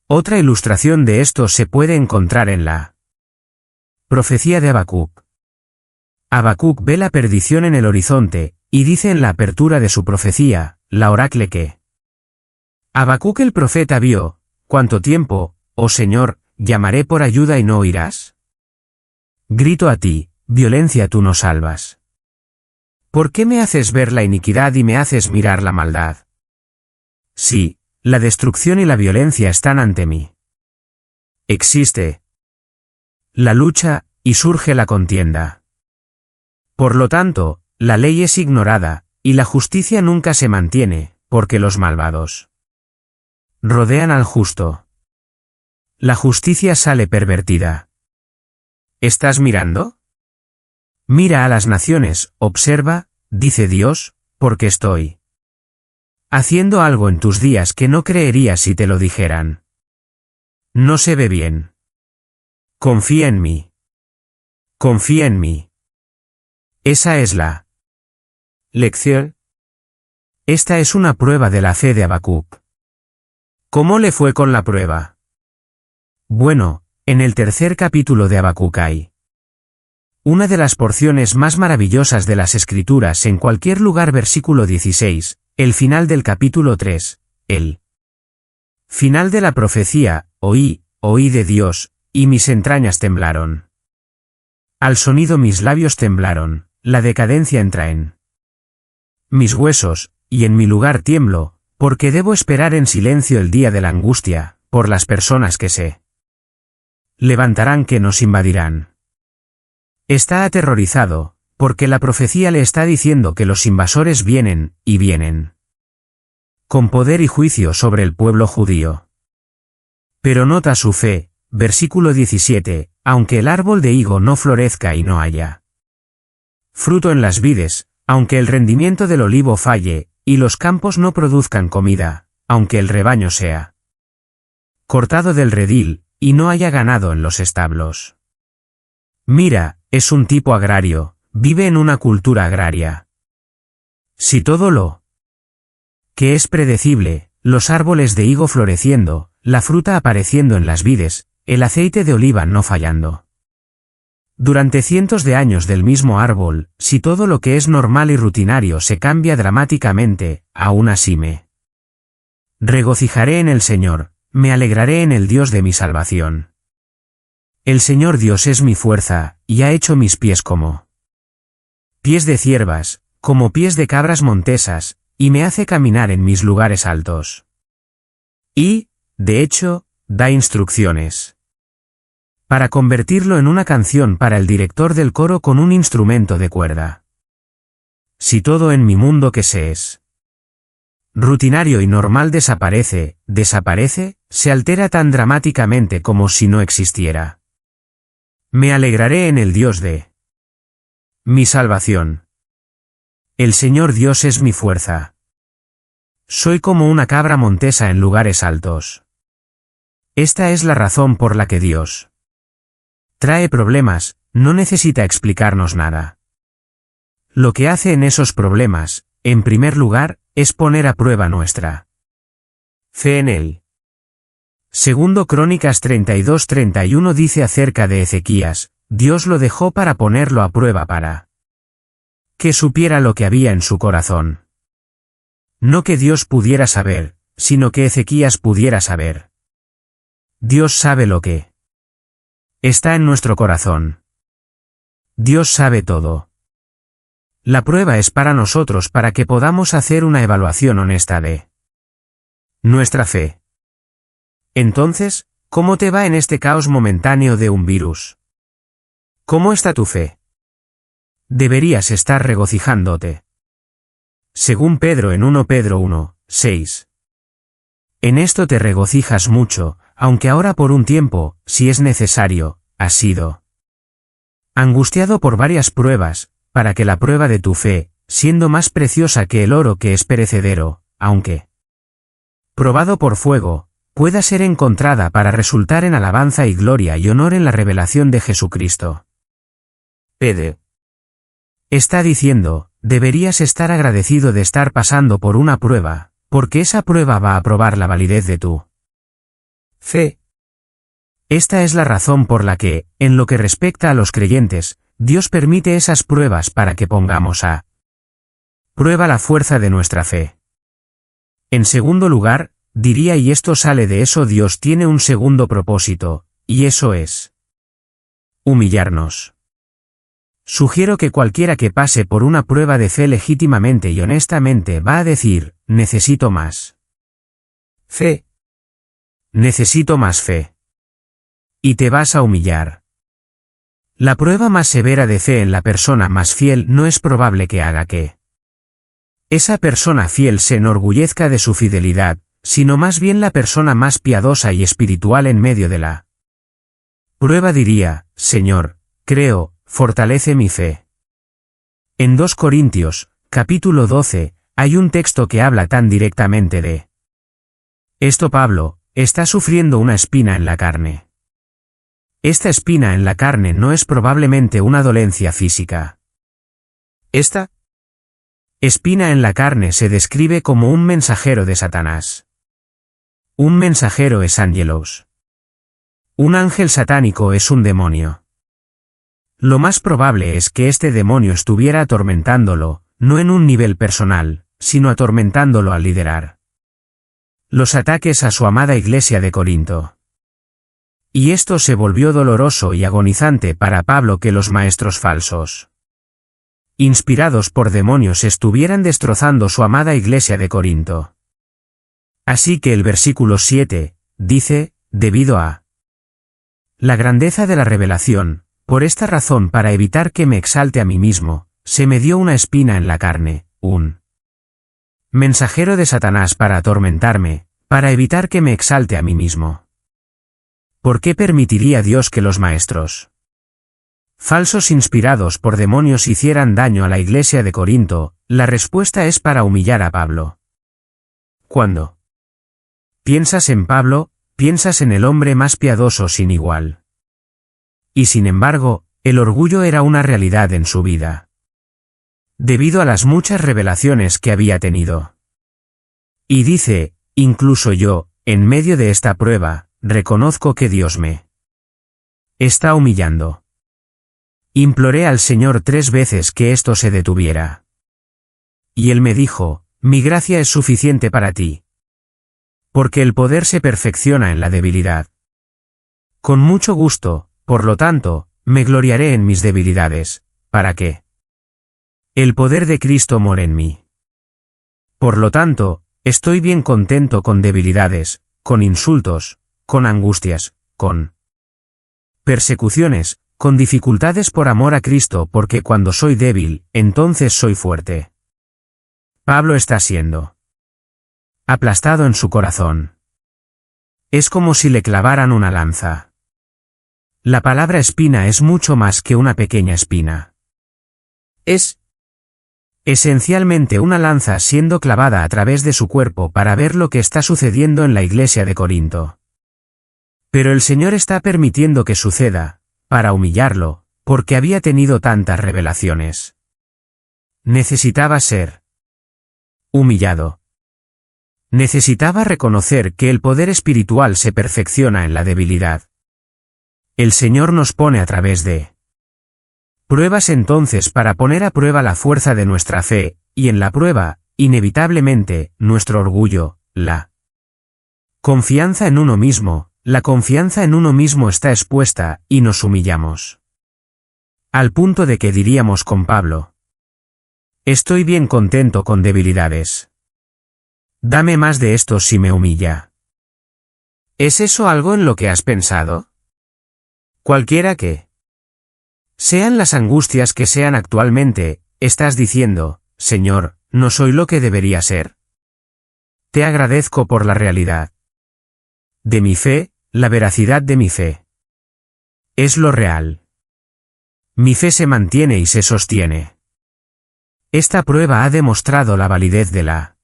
A: Otra ilustración de esto se puede encontrar en la profecía de Habacuc. Habacuc ve la perdición en el horizonte, y dice en la apertura de su profecía, la oracle que Habacuc el profeta vio: ¿cuánto tiempo, oh Señor, llamaré por ayuda y no oirás? Grito a ti, violencia tú no salvas. ¿Por qué me haces ver la iniquidad y me haces mirar la maldad? Sí, la destrucción y la violencia están ante mí. Existe la lucha, y surge la contienda. Por lo tanto, la ley es ignorada, y la justicia nunca se mantiene, porque los malvados rodean al justo. La justicia sale pervertida. ¿Estás mirando? Mira a las naciones, observa, dice Dios, porque estoy haciendo algo en tus días que no creerías si te lo dijeran. No se ve bien. Confía en mí. Confía en mí. Esa es la lección. Esta es una prueba de la fe de Habacuc. ¿Cómo le fue con la prueba? Bueno, en el tercer capítulo de Habacuc hay una de las porciones más maravillosas de las Escrituras en cualquier lugar. Versículo 16, el final del capítulo 3, el final de la profecía: oí de Dios, y mis entrañas temblaron. Al sonido mis labios temblaron, la decadencia entra en mis huesos, y en mi lugar tiemblo, porque debo esperar en silencio el día de la angustia, por las personas que se levantarán que nos invadirán. Está aterrorizado, porque la profecía le está diciendo que los invasores vienen, y vienen con poder y juicio sobre el pueblo judío. Pero nota su fe, versículo 17, aunque el árbol de higo no florezca y no haya fruto en las vides, aunque el rendimiento del olivo falle, y los campos no produzcan comida, aunque el rebaño sea cortado del redil, y no haya ganado en los establos. Mira, es un tipo agrario, vive en una cultura agraria. Si todo lo que es predecible, los árboles de higo floreciendo, la fruta apareciendo en las vides, el aceite de oliva no fallando. Durante cientos de años del mismo árbol, si todo lo que es normal y rutinario se cambia dramáticamente, aún así me regocijaré en el Señor, me alegraré en el Dios de mi salvación. El Señor Dios es mi fuerza, y ha hecho mis pies como pies de ciervas, como pies de cabras montesas, y me hace caminar en mis lugares altos. Y, de hecho, da instrucciones para convertirlo en una canción para el director del coro con un instrumento de cuerda. Si todo en mi mundo que se es rutinario y normal desaparece, se altera tan dramáticamente como si no existiera. Me alegraré en el Dios de mi salvación. El Señor Dios es mi fuerza. Soy como una cabra montesa en lugares altos. Esta es la razón por la que Dios trae problemas, no necesita explicarnos nada. Lo que hace en esos problemas, en primer lugar, es poner a prueba nuestra fe en Él. Segundo Crónicas 32:31 dice acerca de Ezequías: Dios lo dejó para ponerlo a prueba para que supiera lo que había en su corazón. No que Dios pudiera saber, sino que Ezequías pudiera saber. Dios sabe lo que está en nuestro corazón. Dios sabe todo. La prueba es para nosotros para que podamos hacer una evaluación honesta de nuestra fe. Entonces, ¿cómo te va en este caos momentáneo de un virus? ¿Cómo está tu fe? Deberías estar regocijándote. Según Pedro en 1 Pedro 1:6. En esto te regocijas mucho, aunque ahora por un tiempo, si es necesario, has sido angustiado por varias pruebas, para que la prueba de tu fe, siendo más preciosa que el oro que es perecedero, aunque probado por fuego, pueda ser encontrada para resultar en alabanza y gloria y honor en la revelación de Jesucristo.
B: Pede.
A: Está diciendo, deberías estar agradecido de estar pasando por una prueba, porque esa prueba va a probar la validez de tu
B: fe.
A: Esta es la razón por la que, en lo que respecta a los creyentes, Dios permite esas pruebas para que pongamos a prueba la fuerza de nuestra fe. En segundo lugar, diría, y esto sale de eso, Dios tiene un segundo propósito, y eso es humillarnos. Sugiero que cualquiera que pase por una prueba de fe legítimamente y honestamente va a decir, necesito más
B: fe.
A: Necesito más fe. Y te vas a humillar. La prueba más severa de fe en la persona más fiel no es probable que haga que esa persona fiel se enorgullezca de su fidelidad, sino más bien la persona más piadosa y espiritual en medio de la prueba diría, Señor, creo, fortalece mi fe. En 2 Corintios, capítulo 12, hay un texto que habla tan directamente de esto. Pablo está sufriendo una espina en la carne. Esta espina en la carne no es probablemente una dolencia física. Esta espina en la carne se describe como un mensajero de Satanás. Un mensajero es ángelos. Un ángel satánico es un demonio. Lo más probable es que este demonio estuviera atormentándolo, no en un nivel personal, sino atormentándolo al liderar los ataques a su amada iglesia de Corinto. Y esto se volvió doloroso y agonizante para Pablo, que los maestros falsos, inspirados por demonios, estuvieran destrozando su amada iglesia de Corinto. Así que el versículo 7, dice, debido a la grandeza de la revelación, por esta razón, para evitar que me exalte a mí mismo, se me dio una espina en la carne, un mensajero de Satanás para atormentarme, para evitar que me exalte a mí mismo. ¿Por qué permitiría Dios que los maestros falsos inspirados por demonios hicieran daño a la iglesia de Corinto? La respuesta es para humillar a Pablo. Cuando piensas en Pablo, piensas en el hombre más piadoso sin igual. Y sin embargo, el orgullo era una realidad en su vida, debido a las muchas revelaciones que había tenido. Y dice, incluso yo, en medio de esta prueba, reconozco que Dios me está humillando. Imploré al Señor 3 veces que esto se detuviera. Y Él me dijo, mi gracia es suficiente para ti. Porque el poder se perfecciona en la debilidad. Con mucho gusto, por lo tanto, me gloriaré en mis debilidades, ¿para qué? El poder de Cristo mora en mí. Por lo tanto, estoy bien contento con debilidades, con insultos, con angustias, con persecuciones, con dificultades por amor a Cristo, porque cuando soy débil, entonces soy fuerte. Pablo está siendo aplastado en su corazón. Es como si le clavaran una lanza. La palabra espina es mucho más que una pequeña espina. Es esencialmente una lanza siendo clavada a través de su cuerpo para ver lo que está sucediendo en la iglesia de Corinto. Pero el Señor está permitiendo que suceda, para humillarlo, porque había tenido tantas revelaciones. Necesitaba ser humillado. Necesitaba reconocer que el poder espiritual se perfecciona en la debilidad. El Señor nos pone a través de pruebas entonces para poner a prueba la fuerza de nuestra fe, y en la prueba, inevitablemente, nuestro orgullo, la confianza en uno mismo. La confianza en uno mismo está expuesta, y nos humillamos. Al punto de que diríamos con Pablo, estoy bien contento con debilidades. Dame más de esto si me humilla. ¿Es eso algo en lo que has pensado? Cualquiera que sean las angustias que sean actualmente, estás diciendo, Señor, no soy lo que debería ser. Te agradezco por la realidad de mi fe, la veracidad de mi fe. Es lo real. Mi fe se mantiene y se sostiene. Esta prueba ha demostrado la validez de la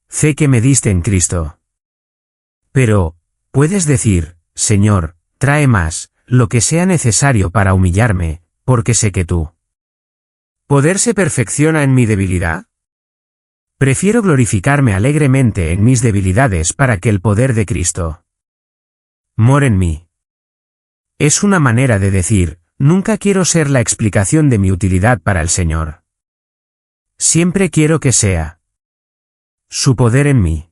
A: fe que me diste en Cristo. Pero, puedes decir, Señor, trae más, lo que sea necesario para humillarme, porque sé que tu poder se perfecciona en mi debilidad. Prefiero glorificarme alegremente en mis debilidades para que el poder de Cristo more en mí. Es una manera de decir, nunca quiero ser la explicación de mi utilidad para el Señor. Siempre quiero que sea su poder en mí.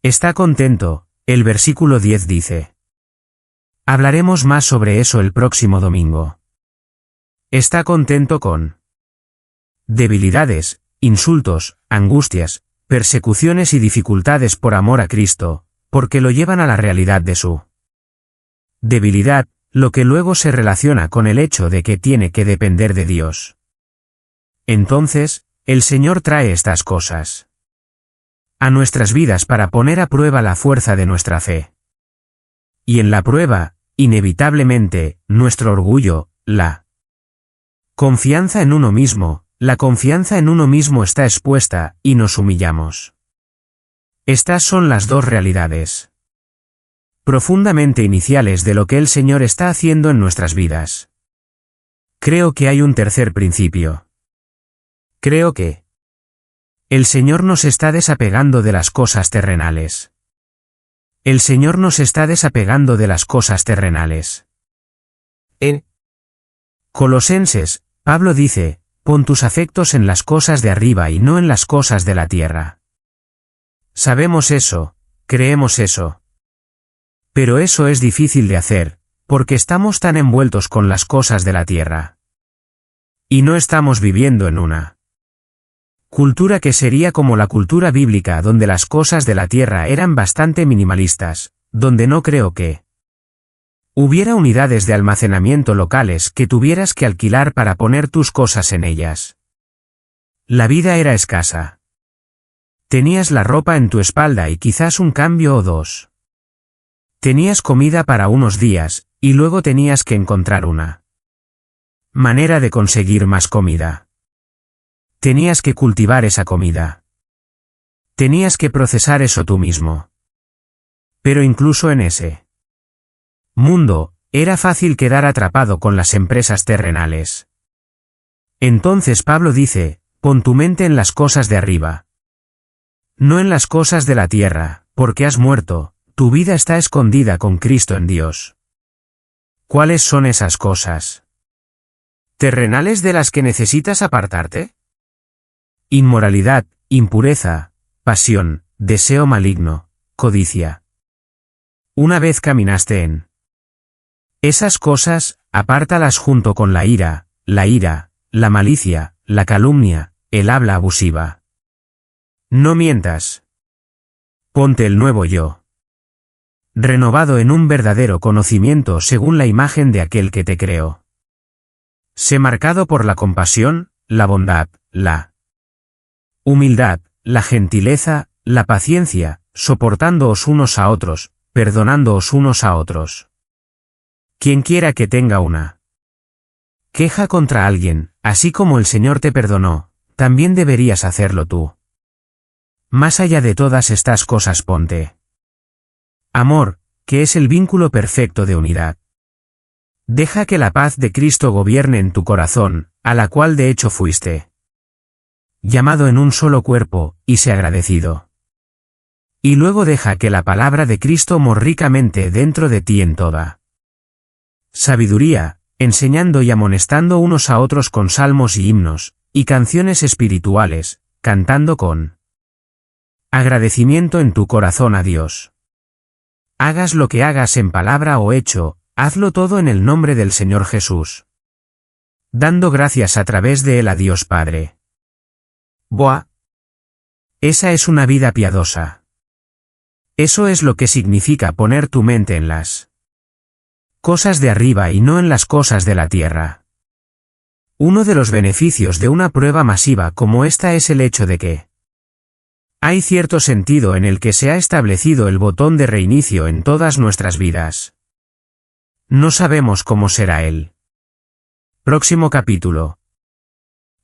A: Está contento, el versículo 10 dice. Hablaremos más sobre eso el próximo domingo. Está contento con debilidades, insultos, angustias, persecuciones y dificultades por amor a Cristo, porque lo llevan a la realidad de su debilidad, lo que luego se relaciona con el hecho de que tiene que depender de Dios. Entonces, el Señor trae estas cosas a nuestras vidas para poner a prueba la fuerza de nuestra fe. Y en la prueba, inevitablemente, nuestro orgullo, la confianza en uno mismo, la confianza en uno mismo está expuesta, y nos humillamos. Estas son las dos realidades profundamente iniciales de lo que el Señor está haciendo en nuestras vidas. Creo que hay un tercer principio. Creo que el Señor nos está desapegando de las cosas terrenales. El Señor nos está desapegando de las cosas terrenales. En Colosenses, Pablo dice, pon tus afectos en las cosas de arriba y no en las cosas de la tierra. Sabemos eso, creemos eso. Pero eso es difícil de hacer, porque estamos tan envueltos con las cosas de la tierra. Y no estamos viviendo en una cultura que sería como la cultura bíblica donde las cosas de la tierra eran bastante minimalistas, donde no creo que hubiera unidades de almacenamiento locales que tuvieras que alquilar para poner tus cosas en ellas. La vida era escasa. Tenías la ropa en tu espalda y quizás un cambio o dos. Tenías comida para unos días, y luego tenías que encontrar una manera de conseguir más comida. Tenías que cultivar esa comida. Tenías que procesar eso tú mismo. Pero incluso en ese mundo, era fácil quedar atrapado con las empresas terrenales. Entonces Pablo dice, pon tu mente en las cosas de arriba. No en las cosas de la tierra, porque has muerto, tu vida está escondida con Cristo en Dios. ¿Cuáles son esas cosas terrenales de las que necesitas apartarte? Inmoralidad, impureza, pasión, deseo maligno, codicia. Una vez caminaste en esas cosas, apártalas junto con la ira, la malicia, la calumnia, el habla abusiva. No mientas. Ponte el nuevo yo, renovado en un verdadero conocimiento según la imagen de aquel que te creó. Sé marcado por la compasión, la bondad, la humildad, la gentileza, la paciencia, soportándoos unos a otros, perdonándoos unos a otros. Quien quiera que tenga una queja contra alguien, así como el Señor te perdonó, también deberías hacerlo tú. Más allá de todas estas cosas ponte amor, que es el vínculo perfecto de unidad. Deja que la paz de Cristo gobierne en tu corazón, a la cual de hecho fuiste llamado en un solo cuerpo, y sé agradecido. Y luego deja que la palabra de Cristo more ricamente dentro de ti en toda sabiduría, enseñando y amonestando unos a otros con salmos y himnos, y canciones espirituales, cantando con agradecimiento en tu corazón a Dios. Hagas lo que hagas en palabra o hecho, hazlo todo en el nombre del Señor Jesús, dando gracias a través de él a Dios Padre. Boa. Esa es una vida piadosa. Eso es lo que significa poner tu mente en las cosas de arriba y no en las cosas de la tierra. Uno de los beneficios de una prueba masiva como esta es el hecho de que hay cierto sentido en el que se ha establecido el botón de reinicio en todas nuestras vidas. No sabemos cómo será el próximo capítulo.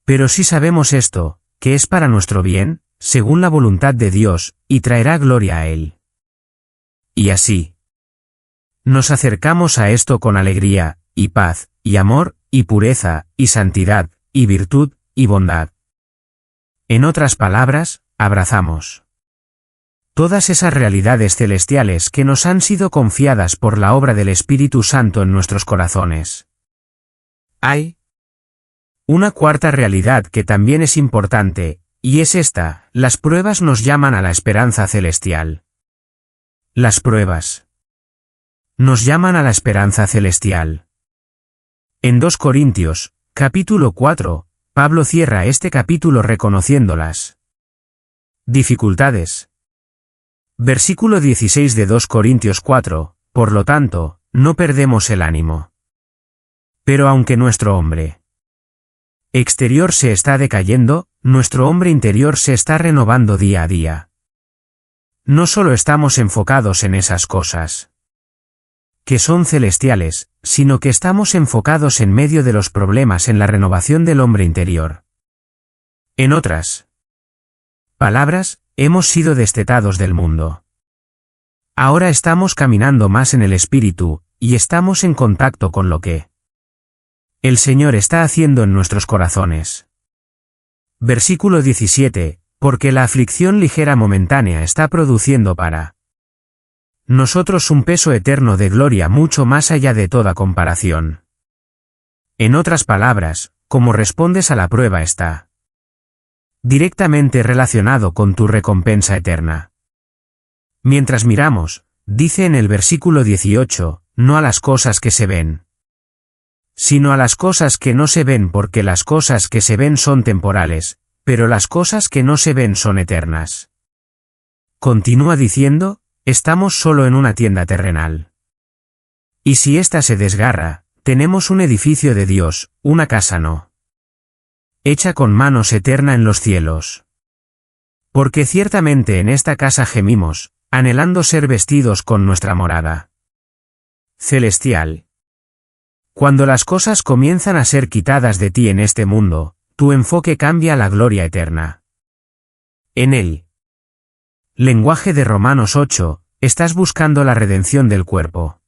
A: Pero sí sabemos esto, que es para nuestro bien, según la voluntad de Dios, y traerá gloria a Él. y así. Nos acercamos a esto con alegría, y paz, y amor, y pureza, y santidad, y virtud, y bondad. En otras palabras, abrazamos todas esas realidades celestiales que nos han sido confiadas por la obra del Espíritu Santo en nuestros corazones. Hay una cuarta realidad que también es importante, y es esta: las pruebas nos llaman a la esperanza celestial. Las pruebas nos llaman a la esperanza celestial. En 2 Corintios, capítulo 4, Pablo cierra este capítulo reconociendo las dificultades. Versículo 16 de 2 Corintios 4, por lo tanto, no perdemos el ánimo. Pero aunque nuestro hombre exterior se está decayendo, nuestro hombre interior se está renovando día a día. No solo estamos enfocados en esas cosas que son celestiales, sino que estamos enfocados en medio de los problemas en la renovación del hombre interior. En otras palabras, hemos sido destetados del mundo. Ahora estamos caminando más en el Espíritu, y estamos en contacto con lo que el Señor está haciendo en nuestros corazones. Versículo 17, porque la aflicción ligera momentánea está produciendo para nosotros un peso eterno de gloria mucho más allá de toda comparación. En otras palabras, cómo respondes a la prueba está directamente relacionado con tu recompensa eterna. Mientras miramos, dice en el versículo 18, no a las cosas que se ven, sino a las cosas que no se ven, porque las cosas que se ven son temporales, pero las cosas que no se ven son eternas. Continúa diciendo, estamos solo en una tienda terrenal. Y si ésta se desgarra, tenemos un edificio de Dios, una casa no hecha con manos eterna en los cielos. Porque ciertamente en esta casa gemimos, anhelando ser vestidos con nuestra morada celestial. Cuando las cosas comienzan a ser quitadas de ti en este mundo, tu enfoque cambia a la gloria eterna. En el lenguaje de Romanos 8, estás buscando la redención del cuerpo.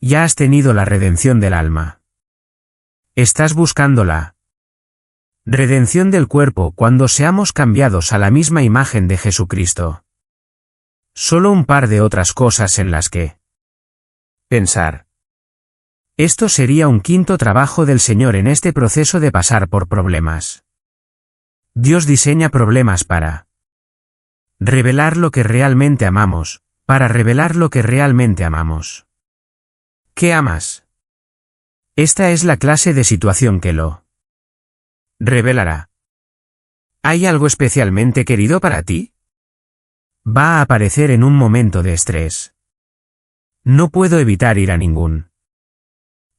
A: Ya has tenido la redención del alma. Estás buscando la redención del cuerpo cuando seamos cambiados a la misma imagen de Jesucristo. Solo un par de otras cosas en las que pensar. Esto sería un quinto trabajo del Señor en este proceso de pasar por problemas. Dios diseña problemas para revelar lo que realmente amamos, para revelar lo que realmente amamos. ¿Qué amas? Esta es la clase de situación que lo revelará. ¿Hay algo especialmente querido para ti? Va a aparecer en un momento de estrés. No puedo evitar ir a ningún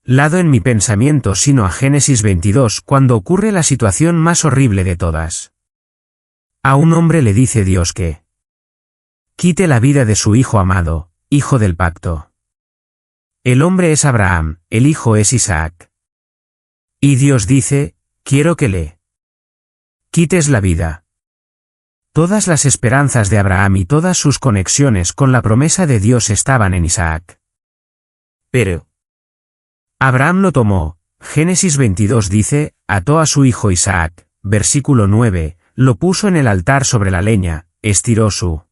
A: lado en mi pensamiento sino a Génesis 22 cuando ocurre la situación más horrible de todas. A un hombre le dice Dios que quite la vida de su hijo amado, hijo del pacto. El hombre es Abraham, el hijo es Isaac. Y Dios dice, quiero que le quites la vida. Todas las esperanzas de Abraham y todas sus conexiones con la promesa de Dios estaban en Isaac. Pero Abraham lo tomó. Génesis 22 dice, ató a su hijo Isaac, versículo 9, lo puso en el altar sobre la leña, estiró su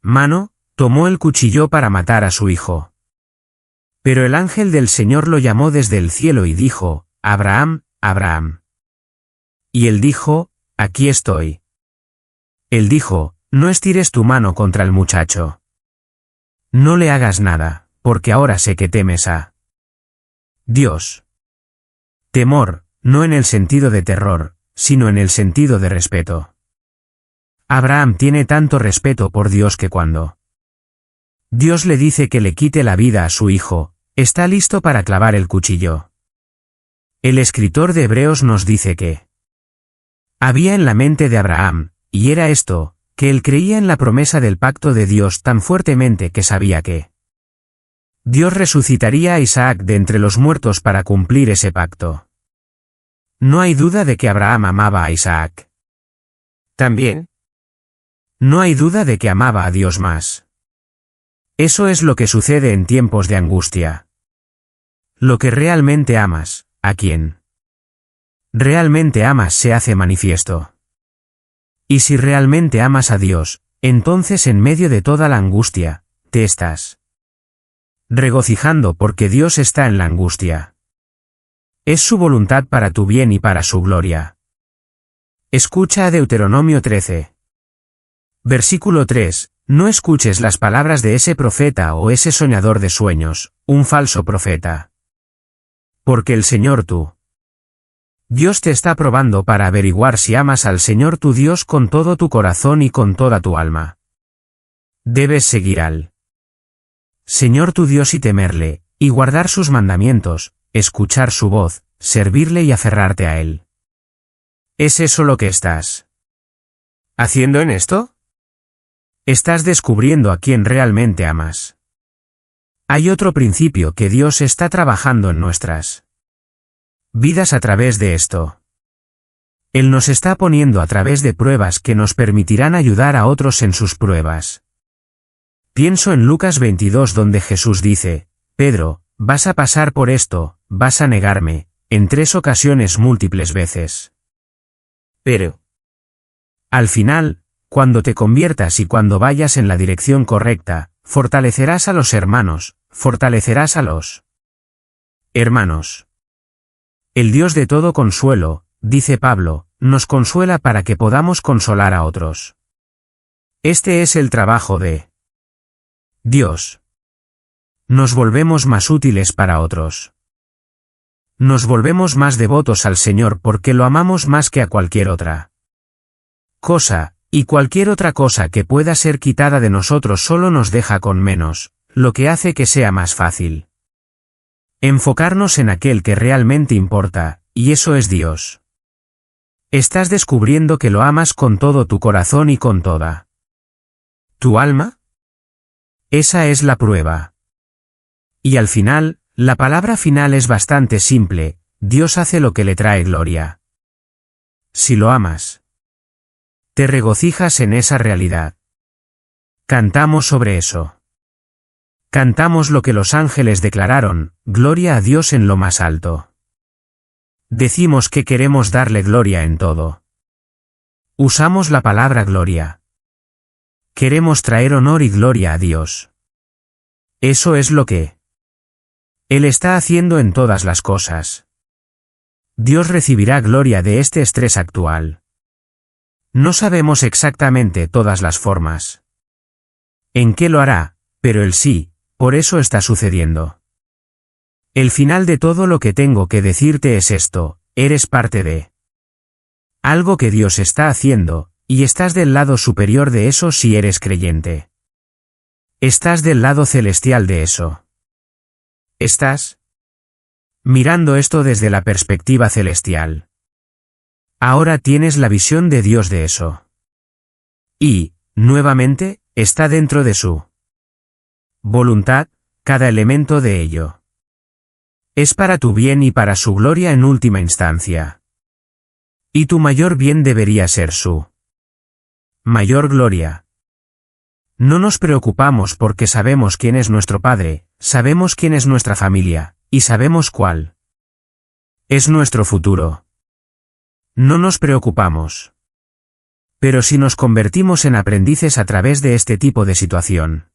A: mano, tomó el cuchillo para matar a su hijo. Pero el ángel del Señor lo llamó desde el cielo y dijo, Abraham, Abraham. Y él dijo, aquí estoy. Él dijo, no estires tu mano contra el muchacho. No le hagas nada, porque ahora sé que temes a Dios. Temor, no en el sentido de terror, sino en el sentido de respeto. Abraham tiene tanto respeto por Dios que cuando Dios le dice que le quite la vida a su hijo, está listo para clavar el cuchillo. El escritor de Hebreos nos dice que había en la mente de Abraham, y era esto, que él creía en la promesa del pacto de Dios tan fuertemente que sabía que Dios resucitaría a Isaac de entre los muertos para cumplir ese pacto. No hay duda de que Abraham amaba a Isaac. También no hay duda de que amaba a Dios más. Eso es lo que sucede en tiempos de angustia. Lo que realmente amas, a quien realmente amas se hace manifiesto. Y si realmente amas a Dios, entonces en medio de toda la angustia, te estás regocijando porque Dios está en la angustia. Es su voluntad para tu bien y para su gloria. Escucha a Deuteronomio 13. Versículo 3. No escuches las palabras de ese profeta o ese soñador de sueños, un falso profeta. Porque el Señor tu Dios te está probando para averiguar si amas al Señor tu Dios con todo tu corazón y con toda tu alma. Debes seguir al Señor tu Dios y temerle, y guardar sus mandamientos, escuchar su voz, servirle y aferrarte a él. ¿Es eso lo que estás haciendo en esto? Estás descubriendo a quien realmente amas. Hay otro principio que Dios está trabajando en nuestras vidas a través de esto. Él nos está poniendo a través de pruebas que nos permitirán ayudar a otros en sus pruebas. Pienso en Lucas 22 donde Jesús dice, Pedro, vas a pasar por esto, vas a negarme, en 3 ocasiones múltiples veces. Pero al final, cuando te conviertas y cuando vayas en la dirección correcta, fortalecerás a los hermanos, fortalecerás a los hermanos. El Dios de todo consuelo, dice Pablo, nos consuela para que podamos consolar a otros. Este es el trabajo de Dios. Nos volvemos más útiles para otros. Nos volvemos más devotos al Señor porque lo amamos más que a cualquier otra cosa, y cualquier otra cosa que pueda ser quitada de nosotros solo nos deja con menos, lo que hace que sea más fácil enfocarnos en aquel que realmente importa, y eso es Dios. ¿Estás descubriendo que lo amas con todo tu corazón y con toda tu alma? Esa es la prueba. Y al final, la palabra final es bastante simple, Dios hace lo que le trae gloria. Si lo amas, te regocijas en esa realidad. Cantamos sobre eso. Cantamos lo que los ángeles declararon, gloria a Dios en lo más alto. Decimos que queremos darle gloria en todo. Usamos la palabra gloria. Queremos traer honor y gloria a Dios. Eso es lo que Él está haciendo en todas las cosas. Dios recibirá gloria de este estrés actual. No sabemos exactamente todas las formas en qué lo hará, pero Él sí, por eso está sucediendo. El final de todo lo que tengo que decirte es esto, eres parte de algo que Dios está haciendo, y estás del lado superior de eso si eres creyente. Estás del lado celestial de eso. Estás mirando esto desde la perspectiva celestial. Ahora tienes la visión de Dios de eso. Y, nuevamente, está dentro de su voluntad, cada elemento de ello. Es para tu bien y para su gloria en última instancia. Y tu mayor bien debería ser su mayor gloria. No nos preocupamos porque sabemos quién es nuestro Padre, sabemos quién es nuestra familia, y sabemos cuál es nuestro futuro. No nos preocupamos. Pero si nos convertimos en aprendices a través de este tipo de situación,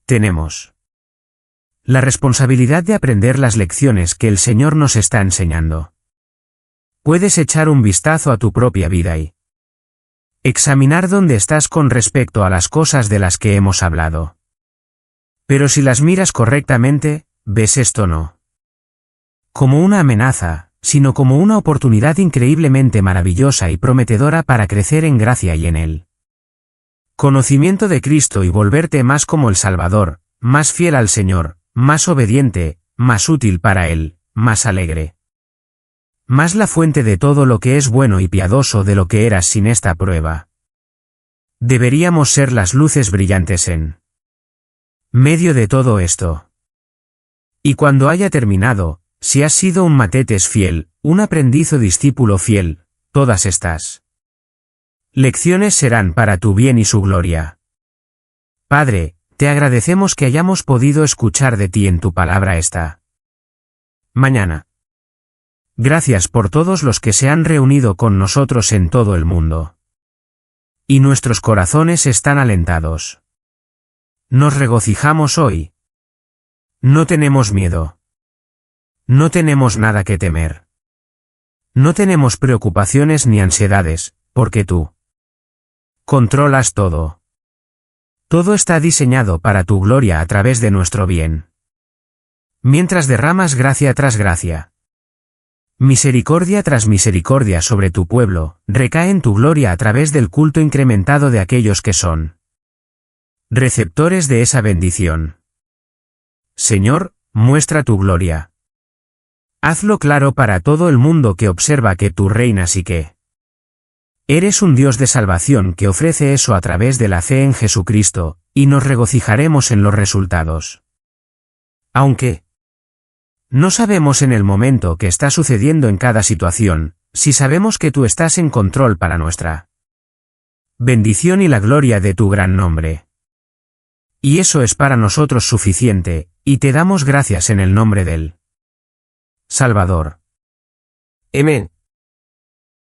A: tenemos la responsabilidad de aprender las lecciones que el Señor nos está enseñando. Puedes echar un vistazo a tu propia vida y examinar dónde estás con respecto a las cosas de las que hemos hablado. Pero si las miras correctamente, ves esto no como una amenaza, sino como una oportunidad increíblemente maravillosa y prometedora para crecer en gracia y en el conocimiento de Cristo y volverte más como el Salvador, más fiel al Señor, más obediente, más útil para Él, más alegre. Más la fuente de todo lo que es bueno y piadoso de lo que eras sin esta prueba. Deberíamos ser las luces brillantes en medio de todo esto. Y cuando haya terminado, si has sido un matetes fiel, un aprendiz o discípulo fiel, todas estas lecciones serán para tu bien y su gloria. Padre, te agradecemos que hayamos podido escuchar de ti en tu palabra esta mañana. Gracias por todos los que se han reunido con nosotros en todo el mundo. Y nuestros corazones están alentados. Nos regocijamos hoy. No tenemos miedo. No tenemos nada que temer. No tenemos preocupaciones ni ansiedades, porque tú controlas todo. Todo está diseñado para tu gloria a través de nuestro bien. Mientras derramas gracia tras gracia, misericordia tras misericordia sobre tu pueblo, recae en tu gloria a través del culto incrementado de aquellos que son receptores de esa bendición. Señor, muestra tu gloria. Hazlo claro para todo el mundo que observa que tú reinas y que eres un Dios de salvación que ofrece eso a través de la fe en Jesucristo, y nos regocijaremos en los resultados. Aunque no sabemos en el momento que está sucediendo en cada situación, si sabemos que tú estás en control para nuestra bendición y la gloria de tu gran nombre. Y eso es para nosotros suficiente, y te damos gracias en el nombre del Salvador.
B: Amén.